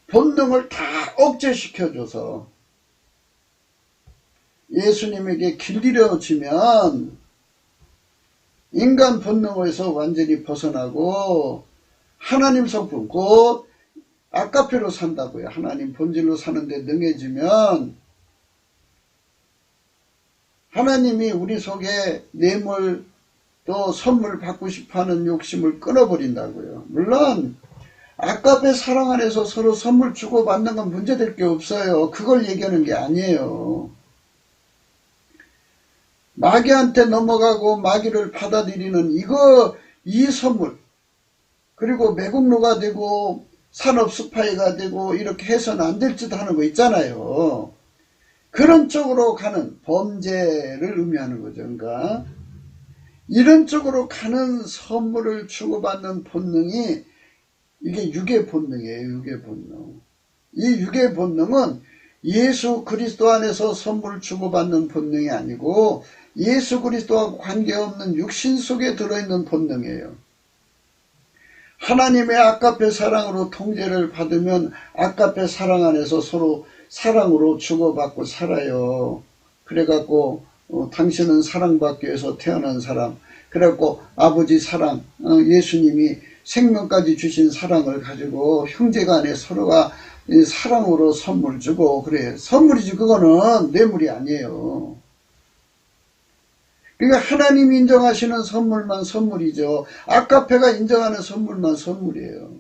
본능을 다 억제시켜줘서 예수님에게 길들여지면 인간 본능에서 완전히 벗어나고 하나님 성품, 곧 아까페로 산다고요. 하나님 본질로 사는데 능해지면 하나님이 우리 속에 뇌물 또 선물 받고 싶어하는 욕심을 끊어버린다고요. 물론 아까페 사랑 안에서 서로 선물 주고받는 건 문제될 게 없어요. 그걸 얘기하는 게 아니에요. 마귀한테 넘어가고 마귀를 받아들이는 이 선물, 그리고 매국노가 되고 산업 스파이가 되고 이렇게 해서는 안 될 짓 하는 거 있잖아요. 그런 쪽으로 가는 범죄를 의미하는 거죠. 그러니까 이런 쪽으로 가는 선물을 주고받는 본능이 이게 육의 본능이에요. 육의 본능. 이 육의 본능은 예수 그리스도 안에서 선물을 주고받는 본능이 아니고 예수 그리스도와 관계없는 육신 속에 들어있는 본능이에요. 하나님의 아까페 사랑으로 통제를 받으면 아까페 사랑 안에서 서로 사랑으로 주고받고 살아요. 그래갖고 당신은 사랑받기 위해서 태어난 사람, 그래갖고 아버지 사랑, 예수님이 생명까지 주신 사랑을 가지고 형제간에 서로가 사랑으로 선물 주고 그래요. 선물이지 그거는 뇌물이 아니에요. 그러니까 하나님이 인정하시는 선물만 선물이죠. 아까페가 인정하는 선물만 선물이에요.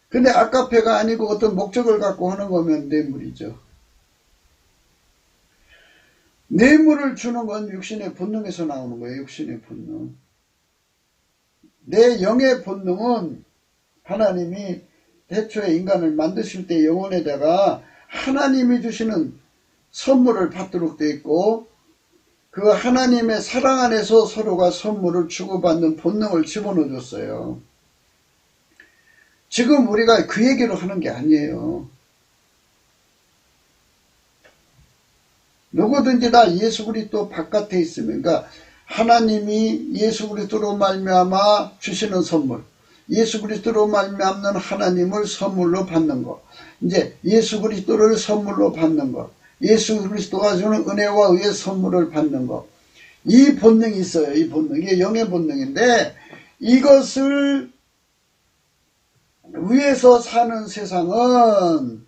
근데 아까페가 아니고 어떤 목적을 갖고 하는 거면 뇌물이죠. 뇌물을 주는 건 육신의 본능에서 나오는 거예요. 육신의 본능. 내 영의 본능은 하나님이 태초에 인간을 만드실 때 영혼에다가 하나님이 주시는 선물을 받도록 되어 있고 그 하나님의 사랑 안에서 서로가 선물을 주고받는 본능을 집어넣어 줬어요. 지금 우리가 그 얘기를 하는 게 아니에요. 누구든지 다 예수 그리스도 바깥에 있으면, 그러니까 하나님이 예수 그리스도로 말미암아 주시는 선물, 예수 그리스도로 말미암는 하나님을 선물로 받는 것, 이제 예수 그리스도를 선물로 받는 것, 예수 그리스도가 주는 은혜와 의의 선물을 받는 것, 이 본능이 있어요. 이 본능, 이게 영의 본능인데 이것을 위에서 사는 세상은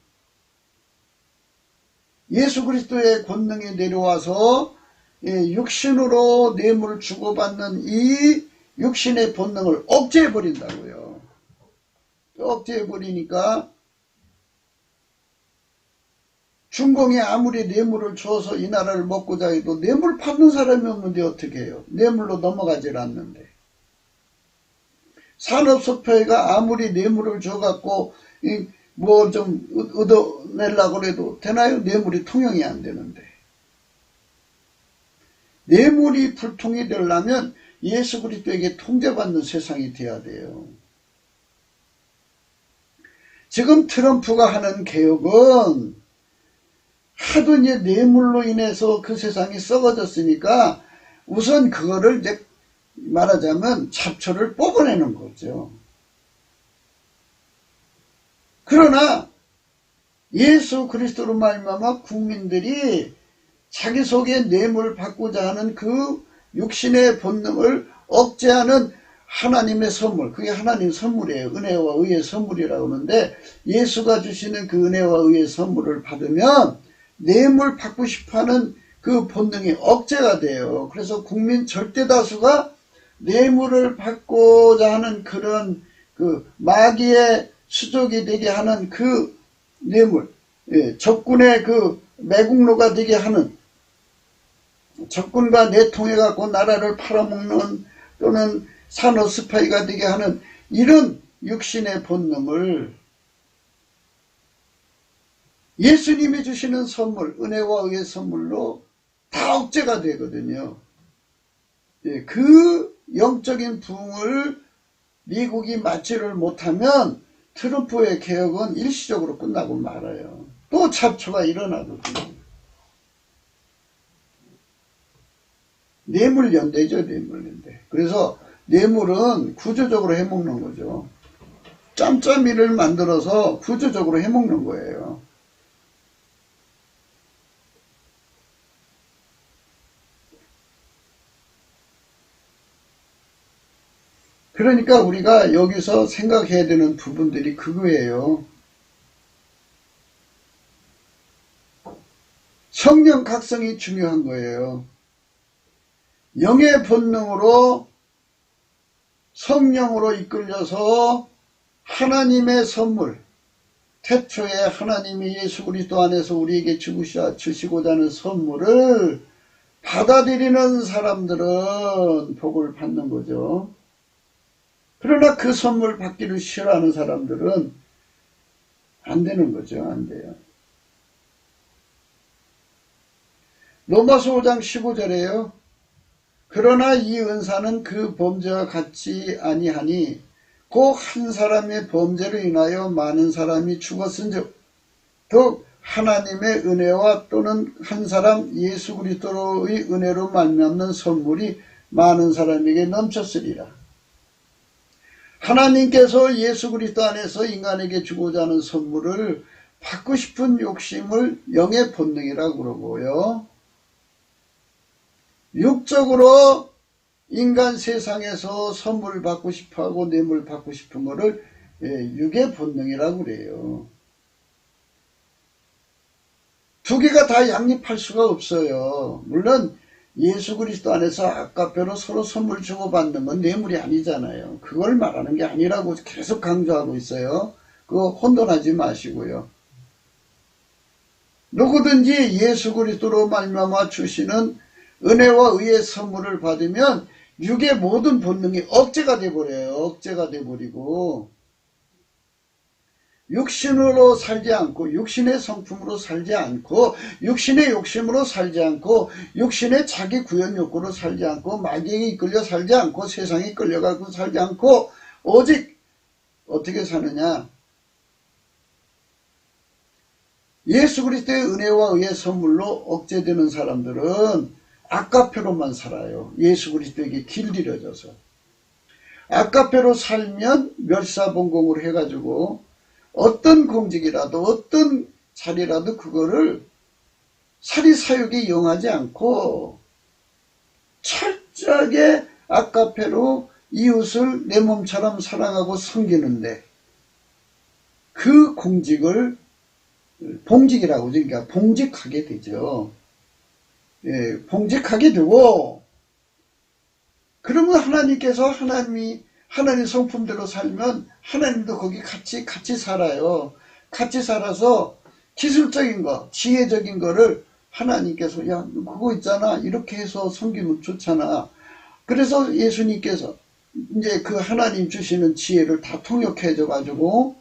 예수 그리스도의 권능이 내려와서 육신으로 뇌물을 주고받는 이 육신의 본능을 억제해버린다고요. 억제해버리니까 중공이 아무리 뇌물을 줘서 이 나라를 먹고자 해도 뇌물 받는 사람이 없는데 어떻게 해요? 뇌물로 넘어가질 않는데. 산업소표회가 아무리 뇌물을 줘갖고 뭐 좀 얻어내려고 해도 되나요? 뇌물이 통용이 안 되는데. 뇌물이 불통이 되려면 예수 그리스도에게 통제받는 세상이 돼야 돼요. 지금 트럼프가 하는 개혁은 하도 이제 뇌물로 인해서 그 세상이 썩어졌으니까 우선 그거를 이제 말하자면 잡초를 뽑아내는 거죠. 그러나 예수 그리스도로 말미암아 국민들이 자기 속에 뇌물을 받고자 하는 그 육신의 본능을 억제하는 하나님의 선물, 그게 하나님 선물이에요. 은혜와 의의 선물이라고 하는데 예수가 주시는 그 은혜와 의의 선물을 받으면 뇌물 받고 싶어하는 그 본능이 억제가 돼요. 그래서 국민 절대다수가 뇌물을 받고자 하는 그런 그 마귀의 수족이 되게 하는 그 뇌물, 적군의 그 매국노가 되게 하는, 적군과 내통해 갖고 나라를 팔아먹는 또는 산업 스파이가 되게 하는 이런 육신의 본능을 예수님이 주시는 선물, 은혜와 의의 선물로 다 억제가 되거든요. 그 영적인 부흥을 미국이 맞지를 못하면 트럼프의 개혁은 일시적으로 끝나고 말아요. 또 잡초가 일어나거든요. 뇌물연대죠, 뇌물연대. 그래서 뇌물은 구조적으로 해먹는 거죠. 짬짬이를 만들어서 구조적으로 해먹는 거예요. 그러니까 우리가 여기서 생각해야 되는 부분들이 그거예요. 성령 각성이 중요한 거예요. 영의 본능으로 성령으로 이끌려서 하나님의 선물, 태초에 하나님이 예수 그리스도 안에서 우리에게 주시고자 하는 선물을 받아들이는 사람들은 복을 받는 거죠. 그러나 그 선물 받기를 싫어하는 사람들은 안 되는 거죠. 안 돼요. 로마서 5장 15절에요. 그러나 이 은사는 그 범죄와 같지 아니하니 곧 한 사람의 범죄로 인하여 많은 사람이 죽었은즉 더욱 하나님의 은혜와 또는 한 사람 예수 그리스도의 은혜로 말미암는 선물이 많은 사람에게 넘쳤으리라. 하나님께서 예수 그리스도 안에서 인간에게 주고자 하는 선물을 받고 싶은 욕심을 영의 본능이라고 그러고요. 육적으로 인간 세상에서 선물을 받고 싶어하고 뇌물을 받고 싶은 것을 육의 본능이라고 그래요. 두 개가 다 양립할 수가 없어요. 물론 예수 그리스도 안에서 아까표로 서로 선물 주고받는 건 뇌물이 아니잖아요. 그걸 말하는 게 아니라고 계속 강조하고 있어요. 그거 혼돈하지 마시고요. 누구든지 예수 그리스도로 말미암아 주시는 은혜와 의의 선물을 받으면 육의 모든 본능이 억제가 돼버려요. 억제가 돼버리고 육신으로 살지 않고 육신의 성품으로 살지 않고 육신의 욕심으로 살지 않고 육신의 자기 구현 욕구로 살지 않고 마귀에 이끌려 살지 않고 세상에 끌려가고 살지 않고 오직 어떻게 사느냐, 예수 그리스도의 은혜와 의의 선물로 억제되는 사람들은 아까페로만 살아요. 예수 그리스도에게 길들여져서 아까페로 살면 멸사봉공으로 해가지고 어떤 공직이라도 어떤 자리라도 그거를 사리사욕에 이용하지 않고 철저하게 아까페로 이웃을 내 몸처럼 사랑하고 섬기는데 그 공직을 봉직이라고 그러니까 봉직하게 되죠. 봉직하게 되고, 그러면 하나님께서 하나님 성품대로 살면 하나님도 거기 같이 살아요. 같이 살아서 기술적인 거, 지혜적인 거를 하나님께서 야 그거 있잖아 이렇게 해서 섬기면 좋잖아. 그래서 예수님께서 이제 그 하나님 주시는 지혜를 다 통역해줘 가지고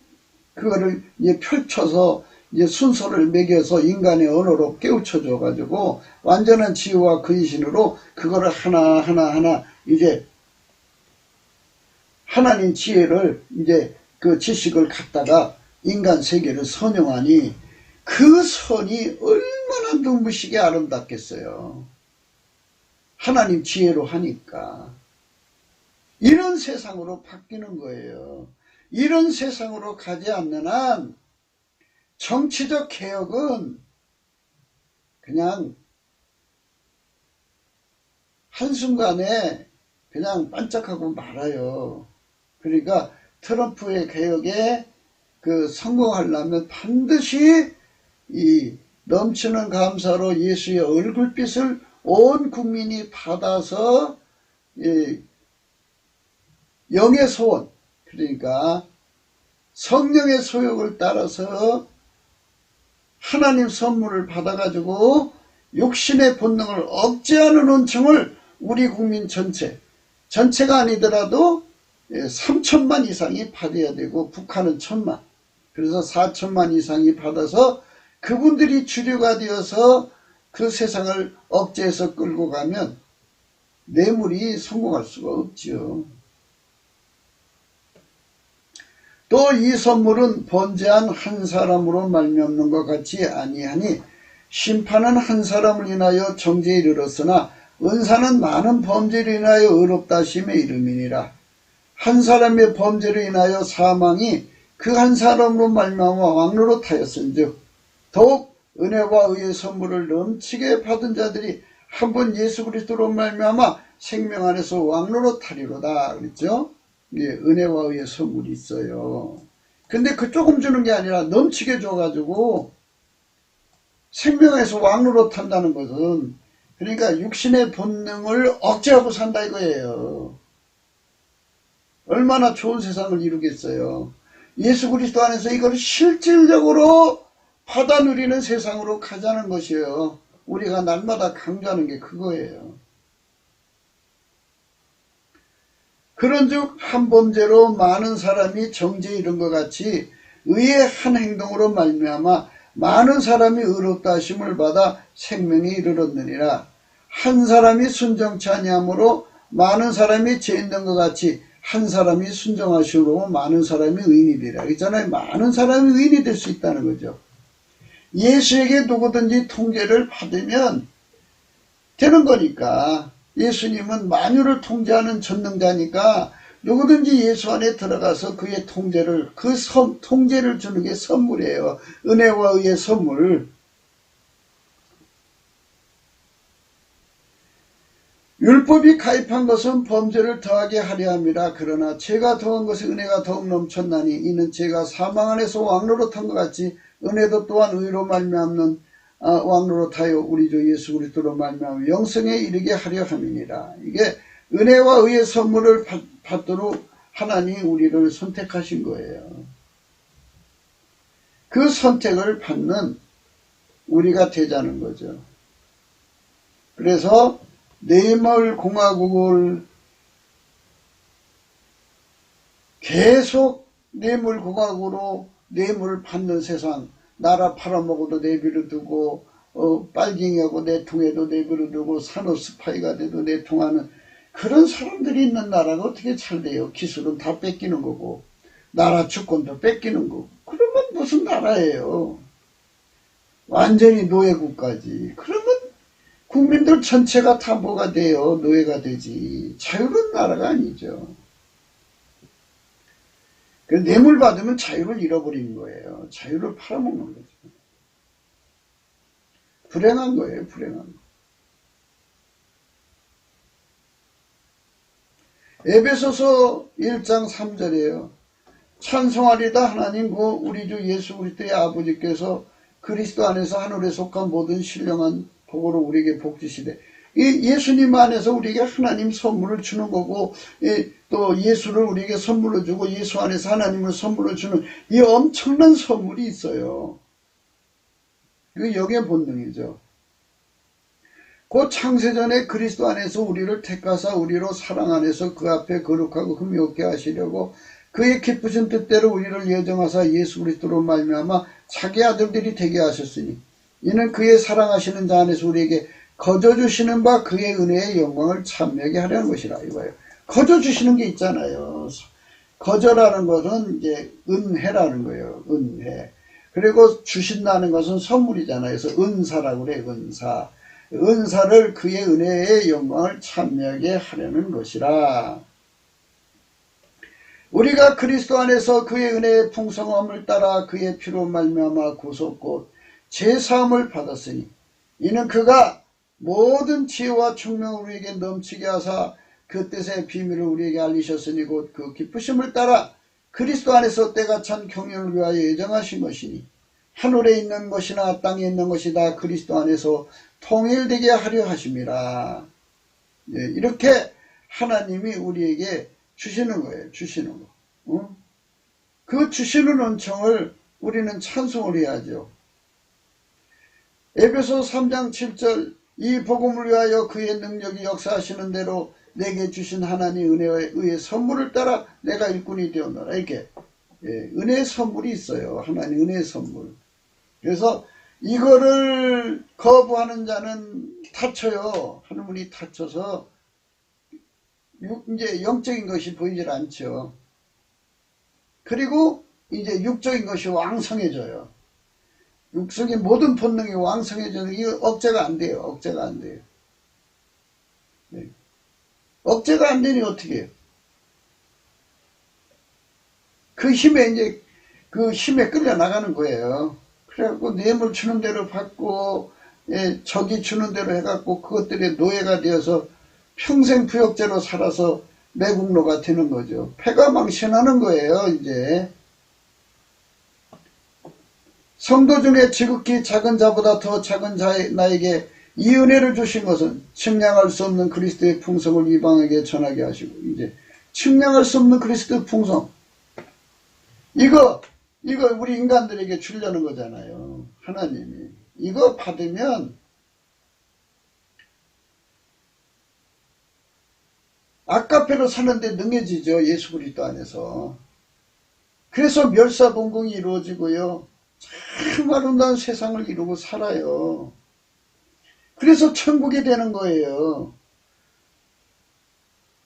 그거를 이제 펼쳐서 이제 순서를 매겨서 인간의 언어로 깨우쳐줘 가지고 완전한 지혜와 근신으로 그거를 하나 이제 하나님 지혜를 이제 그 지식을 갖다가 인간 세계를 선용하니 그 선이 얼마나 눈부시게 아름답겠어요. 하나님 지혜로 하니까. 이런 세상으로 바뀌는 거예요. 이런 세상으로 가지 않는 한 정치적 개혁은 그냥 한순간에 그냥 반짝하고 말아요. 그러니까 트럼프의 개혁에 성공하려면 반드시 이 넘치는 감사로 예수의 얼굴빛을 온 국민이 받아서 영의 소원, 그러니까 성령의 소욕을 따라서 하나님 선물을 받아가지고 육신의 본능을 억제하는 은총을 우리 국민 전체가 아니더라도 3천만 이상이 받아야 되고 북한은 1,000만, 그래서 4천만 이상이 받아서 그분들이 주류가 되어서 그 세상을 억제해서 끌고 가면 뇌물이 성공할 수가 없죠. 또 이 선물은 번제한 한 사람으로 말미암는 것 같이 아니하니 심판은 한 사람을 인하여 정죄에 이르렀으나 은사는 많은 범죄로 인하여 의롭다 하심의 이름이니라. 한 사람의 범죄로 인하여 사망이 그 한 사람으로 말미암아 왕노릇하였은즉 더욱 은혜와 의의 선물을 넘치게 받은 자들이 한 번 예수 그리스도로 말미암아 생명 안에서 왕노릇하리로다 그랬죠. 은혜와 의의 선물이 있어요. 근데 그 조금 주는 게 아니라 넘치게 줘가지고 생명에서 왕노릇한다는 것은 그러니까 육신의 본능을 억제하고 산다 이거예요. 얼마나 좋은 세상을 이루겠어요. 예수 그리스도 안에서 이걸 실질적으로 받아 누리는 세상으로 가자는 것이에요. 우리가 날마다 강조하는 게 그거예요. 그런즉 한 범죄로 많은 사람이 정죄에 이른 것 같이 의의 한 행동으로 말미암아 많은 사람이 의롭다 하심을 받아 생명에 이르렀느니라. 한 사람이 순정치 아니하므로 많은 사람이 죄 있는 것 같이 한 사람이 순정하시므로 많은 사람이 의인이 되리라. 있잖아요. 많은 사람이 의인이 될 수 있다는 거죠. 예수에게 누구든지 통제를 받으면 되는 거니까. 예수님은 만유를 통제하는 전능자니까 누구든지 예수 안에 들어가서 그의 통제를 통제를 주는 게 선물이에요. 은혜와 의의 선물. 율법이 가입한 것은 범죄를 더하게 하려 함이라. 그러나 죄가 더한 것은 은혜가 더욱 넘쳤나니 이는 죄가 사망 안에서 왕노릇한 것 같이 은혜도 또한 의로 말미암는 왕노릇하여 우리 주 예수 그리스도로 말미암아 영생에 이르게 하려 함이니라. 이게 은혜와 의의 선물을 받도록 하나님이 우리를 선택하신 거예요. 그 선택을 받는 우리가 되자는 거죠. 그래서 뇌물공화국을 계속 뇌물공화국으로 뇌물을 받는 세상, 나라 팔아먹어도 내비로 두고 빨갱이하고 내통해도 내비로 두고 산업스파이가 돼도 내통하는 그런 사람들이 있는 나라가 어떻게 잘 돼요? 기술은 다 뺏기는 거고 나라 주권도 뺏기는 거고 그러면 무슨 나라예요? 완전히 노예국가지. 그러면 국민들 전체가 다 뭐가 돼요? 노예가 되지. 자유로운 나라가 아니죠. 뇌물 받으면 자유를 잃어버리는 거예요. 자유를 팔아먹는 거죠. 불행한 거예요. 불행한 거. 에베소서 1장 3절이에요. 찬송하리다 하나님 우리 주 예수 그리스도의 아버지께서 그리스도 안에서 하늘에 속한 모든 신령한 복으로 우리에게 복 주시되, 이 예수님 안에서 우리에게 하나님 선물을 주는 거고, 또 예수를 우리에게 선물로 주고 예수 안에서 하나님을 선물로 주는 이 엄청난 선물이 있어요. 이거 영의 본능이죠. 곧 창세전에 그리스도 안에서 우리를 택하사 우리로 사랑 안에서 그 앞에 거룩하고 흠이 없게 하시려고 그의 기쁘신 뜻대로 우리를 예정하사 예수 그리스도로 말미암아 자기 아들들이 되게 하셨으니 이는 그의 사랑하시는 자 안에서 우리에게 거저 주시는 바 그의 은혜의 영광을 참여하게 하려는 것이라. 이거예요. 거저 주시는 게 있잖아요. 거저라는 것은 이제 은혜라는 거예요. 은혜. 그리고 주신다는 것은 선물이잖아요. 그래서 은사라고 그래요. 은사. 은사를 그의 은혜의 영광을 참여하게 하려는 것이라. 우리가 그리스도 안에서 그의 은혜의 풍성함을 따라 그의 피로 말미암아 구속 곧 제사함을 받았으니 이는 그가 모든 지혜와 총명을 우리에게 넘치게 하사 그 뜻의 비밀을 우리에게 알리셨으니 곧 그 기쁘심을 따라 그리스도 안에서 때가 찬 경륜을 위하여 예정하신 것이니 하늘에 있는 것이나 땅에 있는 것이 다 그리스도 안에서 통일되게 하려 하심이라. 이렇게 하나님이 우리에게 주시는 거예요. 주시는 거. 그 주시는 은총을 우리는 찬송을 해야죠. 에베소 3장 7절 이 복음을 위하여 그의 능력이 역사하시는 대로 내게 주신 하나님 은혜에 의해 선물을 따라 내가 일꾼이 되었노라. 이렇게 은혜의 선물이 있어요. 하나님 은혜의 선물. 그래서 이거를 거부하는 자는 다쳐요. 하늘문이 닫혀서 이제 영적인 것이 보이질 않죠. 그리고 이제 육적인 것이 왕성해져요. 육성의 모든 본능이 왕성해져서 이거 억제가 안 돼요. 억제가 안 돼요. 네. 억제가 안 되니 어떻게 해요? 그 힘에 이제 그 힘에 끌려 나가는 거예요. 그래갖고 뇌물 주는 대로 받고 적이 주는 대로 해갖고 그것들의 노예가 되어서 평생 부역죄로 살아서 매국노가 되는 거죠. 패가 망신하는 거예요. 이제 성도 중에 지극히 작은 자보다 더 작은 나에게 이 은혜를 주신 것은 측량할 수 없는 그리스도의 풍성을 이방에게 전하게 하시고 이제 측량할 수 없는 그리스도의 풍성 이거 우리 인간들에게 주려는 거잖아요. 하나님이 이거 받으면 아까페로 사는데 능해지죠. 예수 그리스도 안에서. 그래서 멸사동공이 이루어지고요. 참 아름다운 세상을 이루고 살아요. 그래서 천국이 되는 거예요.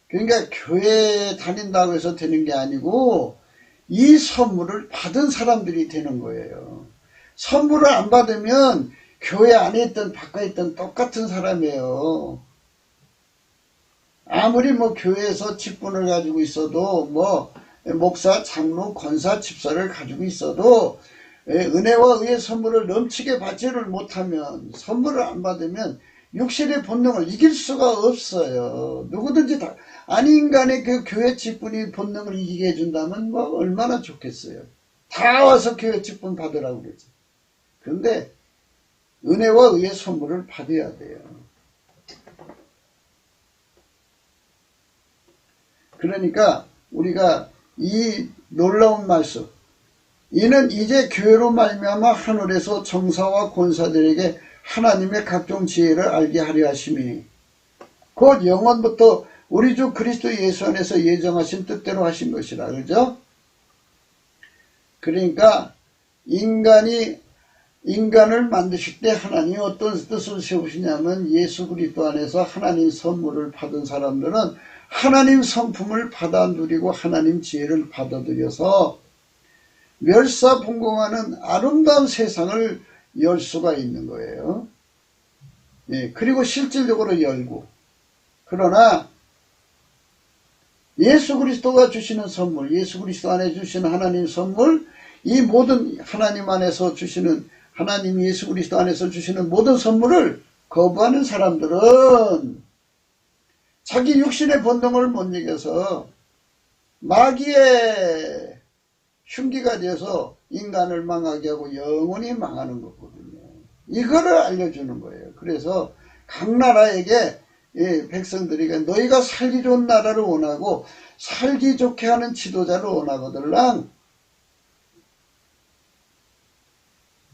그러니까 교회에 다닌다고 해서 되는 게 아니고 이 선물을 받은 사람들이 되는 거예요. 선물을 안 받으면 교회 안에 있든 바깥에 있든 똑같은 사람이에요. 아무리 뭐 교회에서 직분을 가지고 있어도 뭐 목사, 장로, 권사, 집사를 가지고 있어도 은혜와 의의 선물을 넘치게 받지를 못하면 선물을 안 받으면 육신의 본능을 이길 수가 없어요. 누구든지 다 아닌 간에 그 교회 직분이 본능을 이기게 해준다면 뭐 얼마나 좋겠어요. 다 와서 교회 직분 받으라고 그러지. 그런데 은혜와 의의 선물을 받아야 돼요. 그러니까 우리가 이 놀라운 말씀 이는 이제 교회로 말미암아 하늘에서 정사와 권사들에게 하나님의 각종 지혜를 알게 하려 하심이니 곧 영원부터 우리 주 그리스도 예수 안에서 예정하신 뜻대로 하신 것이라. 그죠? 그러니까 인간을 만드실 때 하나님이 어떤 뜻을 세우시냐면 예수 그리스도 안에서 하나님 선물을 받은 사람들은 하나님 성품을 받아 누리고 하나님 지혜를 받아들여서 멸사분공하는 아름다운 세상을 열 수가 있는 거예요. 그리고 실질적으로 열고. 그러나 예수 그리스도가 주시는 선물, 예수 그리스도 안에 주시는 하나님 선물, 이 모든 하나님 안에서 주시는 하나님 예수 그리스도 안에서 주시는 모든 선물을 거부하는 사람들은 자기 육신의 본능을 못 이겨서 마귀의 흉기가 되어서 인간을 망하게 하고 영원히 망하는 거거든요. 이거를 알려주는 거예요. 그래서 각 나라에게 백성들에게 너희가 살기 좋은 나라를 원하고 살기 좋게 하는 지도자를 원하거들랑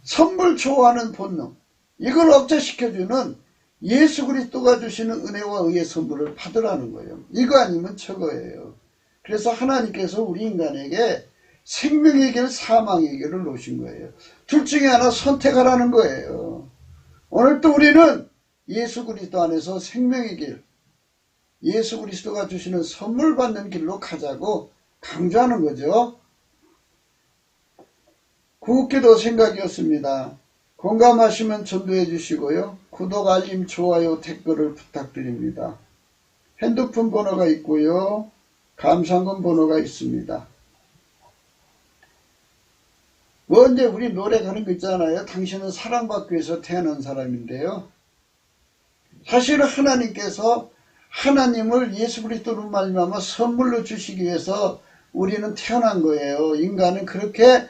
선물 좋아하는 본능, 이걸 억제시켜주는 예수 그리스도가 주시는 은혜와 의의 선물을 받으라는 거예요. 이거 아니면 저거예요. 그래서 하나님께서 우리 인간에게 생명의 길, 사망의 길을 놓으신 거예요. 둘 중에 하나 선택하라는 거예요. 오늘 또 우리는 예수 그리스도 안에서 생명의 길, 예수 그리스도가 주시는 선물 받는 길로 가자고 강조하는 거죠. 구급기도 생각이었습니다. 공감하시면 전도해 주시고요. 구독, 알림, 좋아요, 댓글을 부탁드립니다. 핸드폰 번호가 있고요. 감상금 번호가 있습니다. 이제 우리 노래 가는 거 있잖아요. 당신은 사랑받기 위해서 태어난 사람인데요. 사실은 하나님께서 하나님을 예수 그리스도로 말미암아 선물로 주시기 위해서 우리는 태어난 거예요. 인간은 그렇게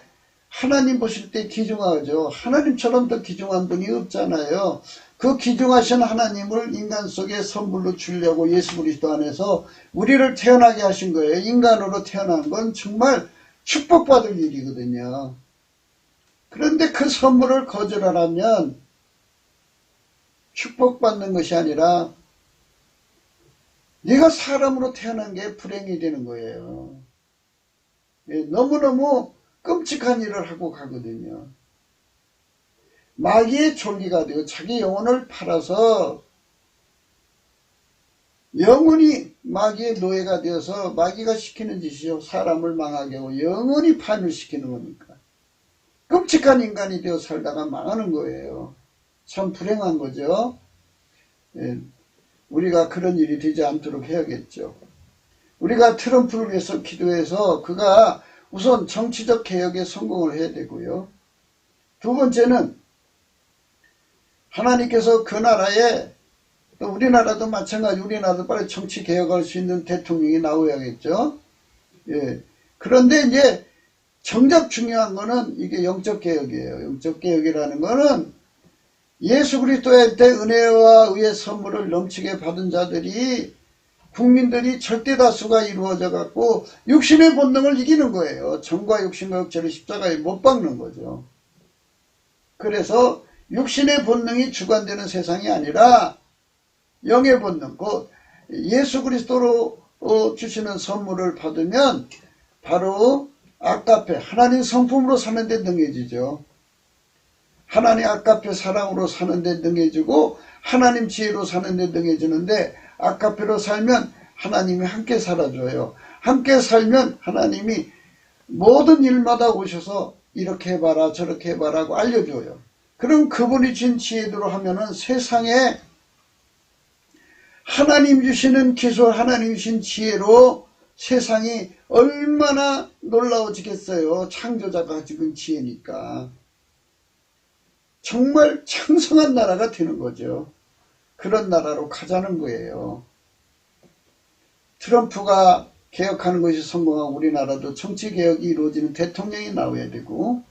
하나님 보실 때 귀중하죠. 하나님처럼 더 귀중한 분이 없잖아요. 그 귀중하신 하나님을 인간 속에 선물로 주려고 예수 그리스도 안에서 우리를 태어나게 하신 거예요. 인간으로 태어난 건 정말 축복받을 일이거든요. 그런데 그 선물을 거절하라면 축복받는 것이 아니라 네가 사람으로 태어난 게 불행이 되는 거예요. 너무너무 끔찍한 일을 하고 가거든요. 마귀의 졸기가 되고 자기 영혼을 팔아서 영원히 마귀의 노예가 되어서 마귀가 시키는 짓이요. 사람을 망하게 하고 영원히 파멸시키는 거니까. 끔찍한 인간이 되어 살다가 망하는 거예요. 참 불행한 거죠. 우리가 그런 일이 되지 않도록 해야겠죠. 우리가 트럼프를 위해서 기도해서 그가 우선 정치적 개혁에 성공을 해야 되고요. 두 번째는 하나님께서 그 나라에 또 우리나라도 마찬가지 우리나라도 빨리 정치 개혁할 수 있는 대통령이 나오야겠죠. 그런데 이제 정작 중요한 거는 이게 영적 개혁이에요. 영적 개혁이라는 거는 예수 그리스도의 은혜와 의의 선물을 넘치게 받은 자들이 국민들이 절대 다수가 이루어져 갖고 육신의 본능을 이기는 거예요. 정과 육신과 육체를 십자가에 못 박는 거죠. 그래서 육신의 본능이 주관되는 세상이 아니라 영의 본능, 곧 예수 그리스도로 주시는 선물을 받으면 바로 아까페, 하나님 성품으로 사는 데 능해지죠. 하나님 아까페 사랑으로 사는 데 능해지고 하나님 지혜로 사는 데 능해지는데 아까페로 살면 하나님이 함께 살아줘요. 함께 살면 하나님이 모든 일마다 오셔서 이렇게 해봐라 저렇게 해봐라고 알려줘요. 그럼 그분이 준 지혜대로 하면은 세상에 하나님 주시는 기술, 하나님 주신 지혜로 세상이 얼마나 놀라워지겠어요. 창조자가 지금 지혜니까. 정말 창성한 나라가 되는 거죠. 그런 나라로 가자는 거예요. 트럼프가 개혁하는 것이 성공하고 우리나라도 정치개혁이 이루어지는 대통령이 나와야 되고,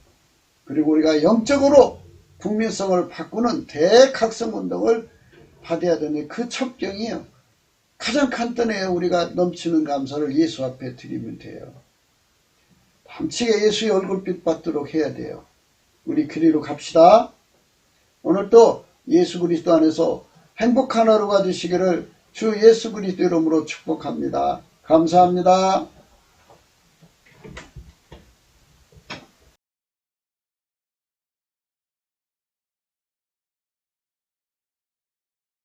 그리고 우리가 영적으로 국민성을 바꾸는 대각성운동을 받아야 되는 그 첩경이요. 가장 간단해요. 우리가 넘치는 감사를 예수 앞에 드리면 돼요. 밤치게 예수의 얼굴빛 받도록 해야 돼요. 우리 그리로 갑시다. 오늘 또 예수 그리스도 안에서 행복한 하루가 되시기를 주 예수 그리스도 이름으로 축복합니다. 감사합니다.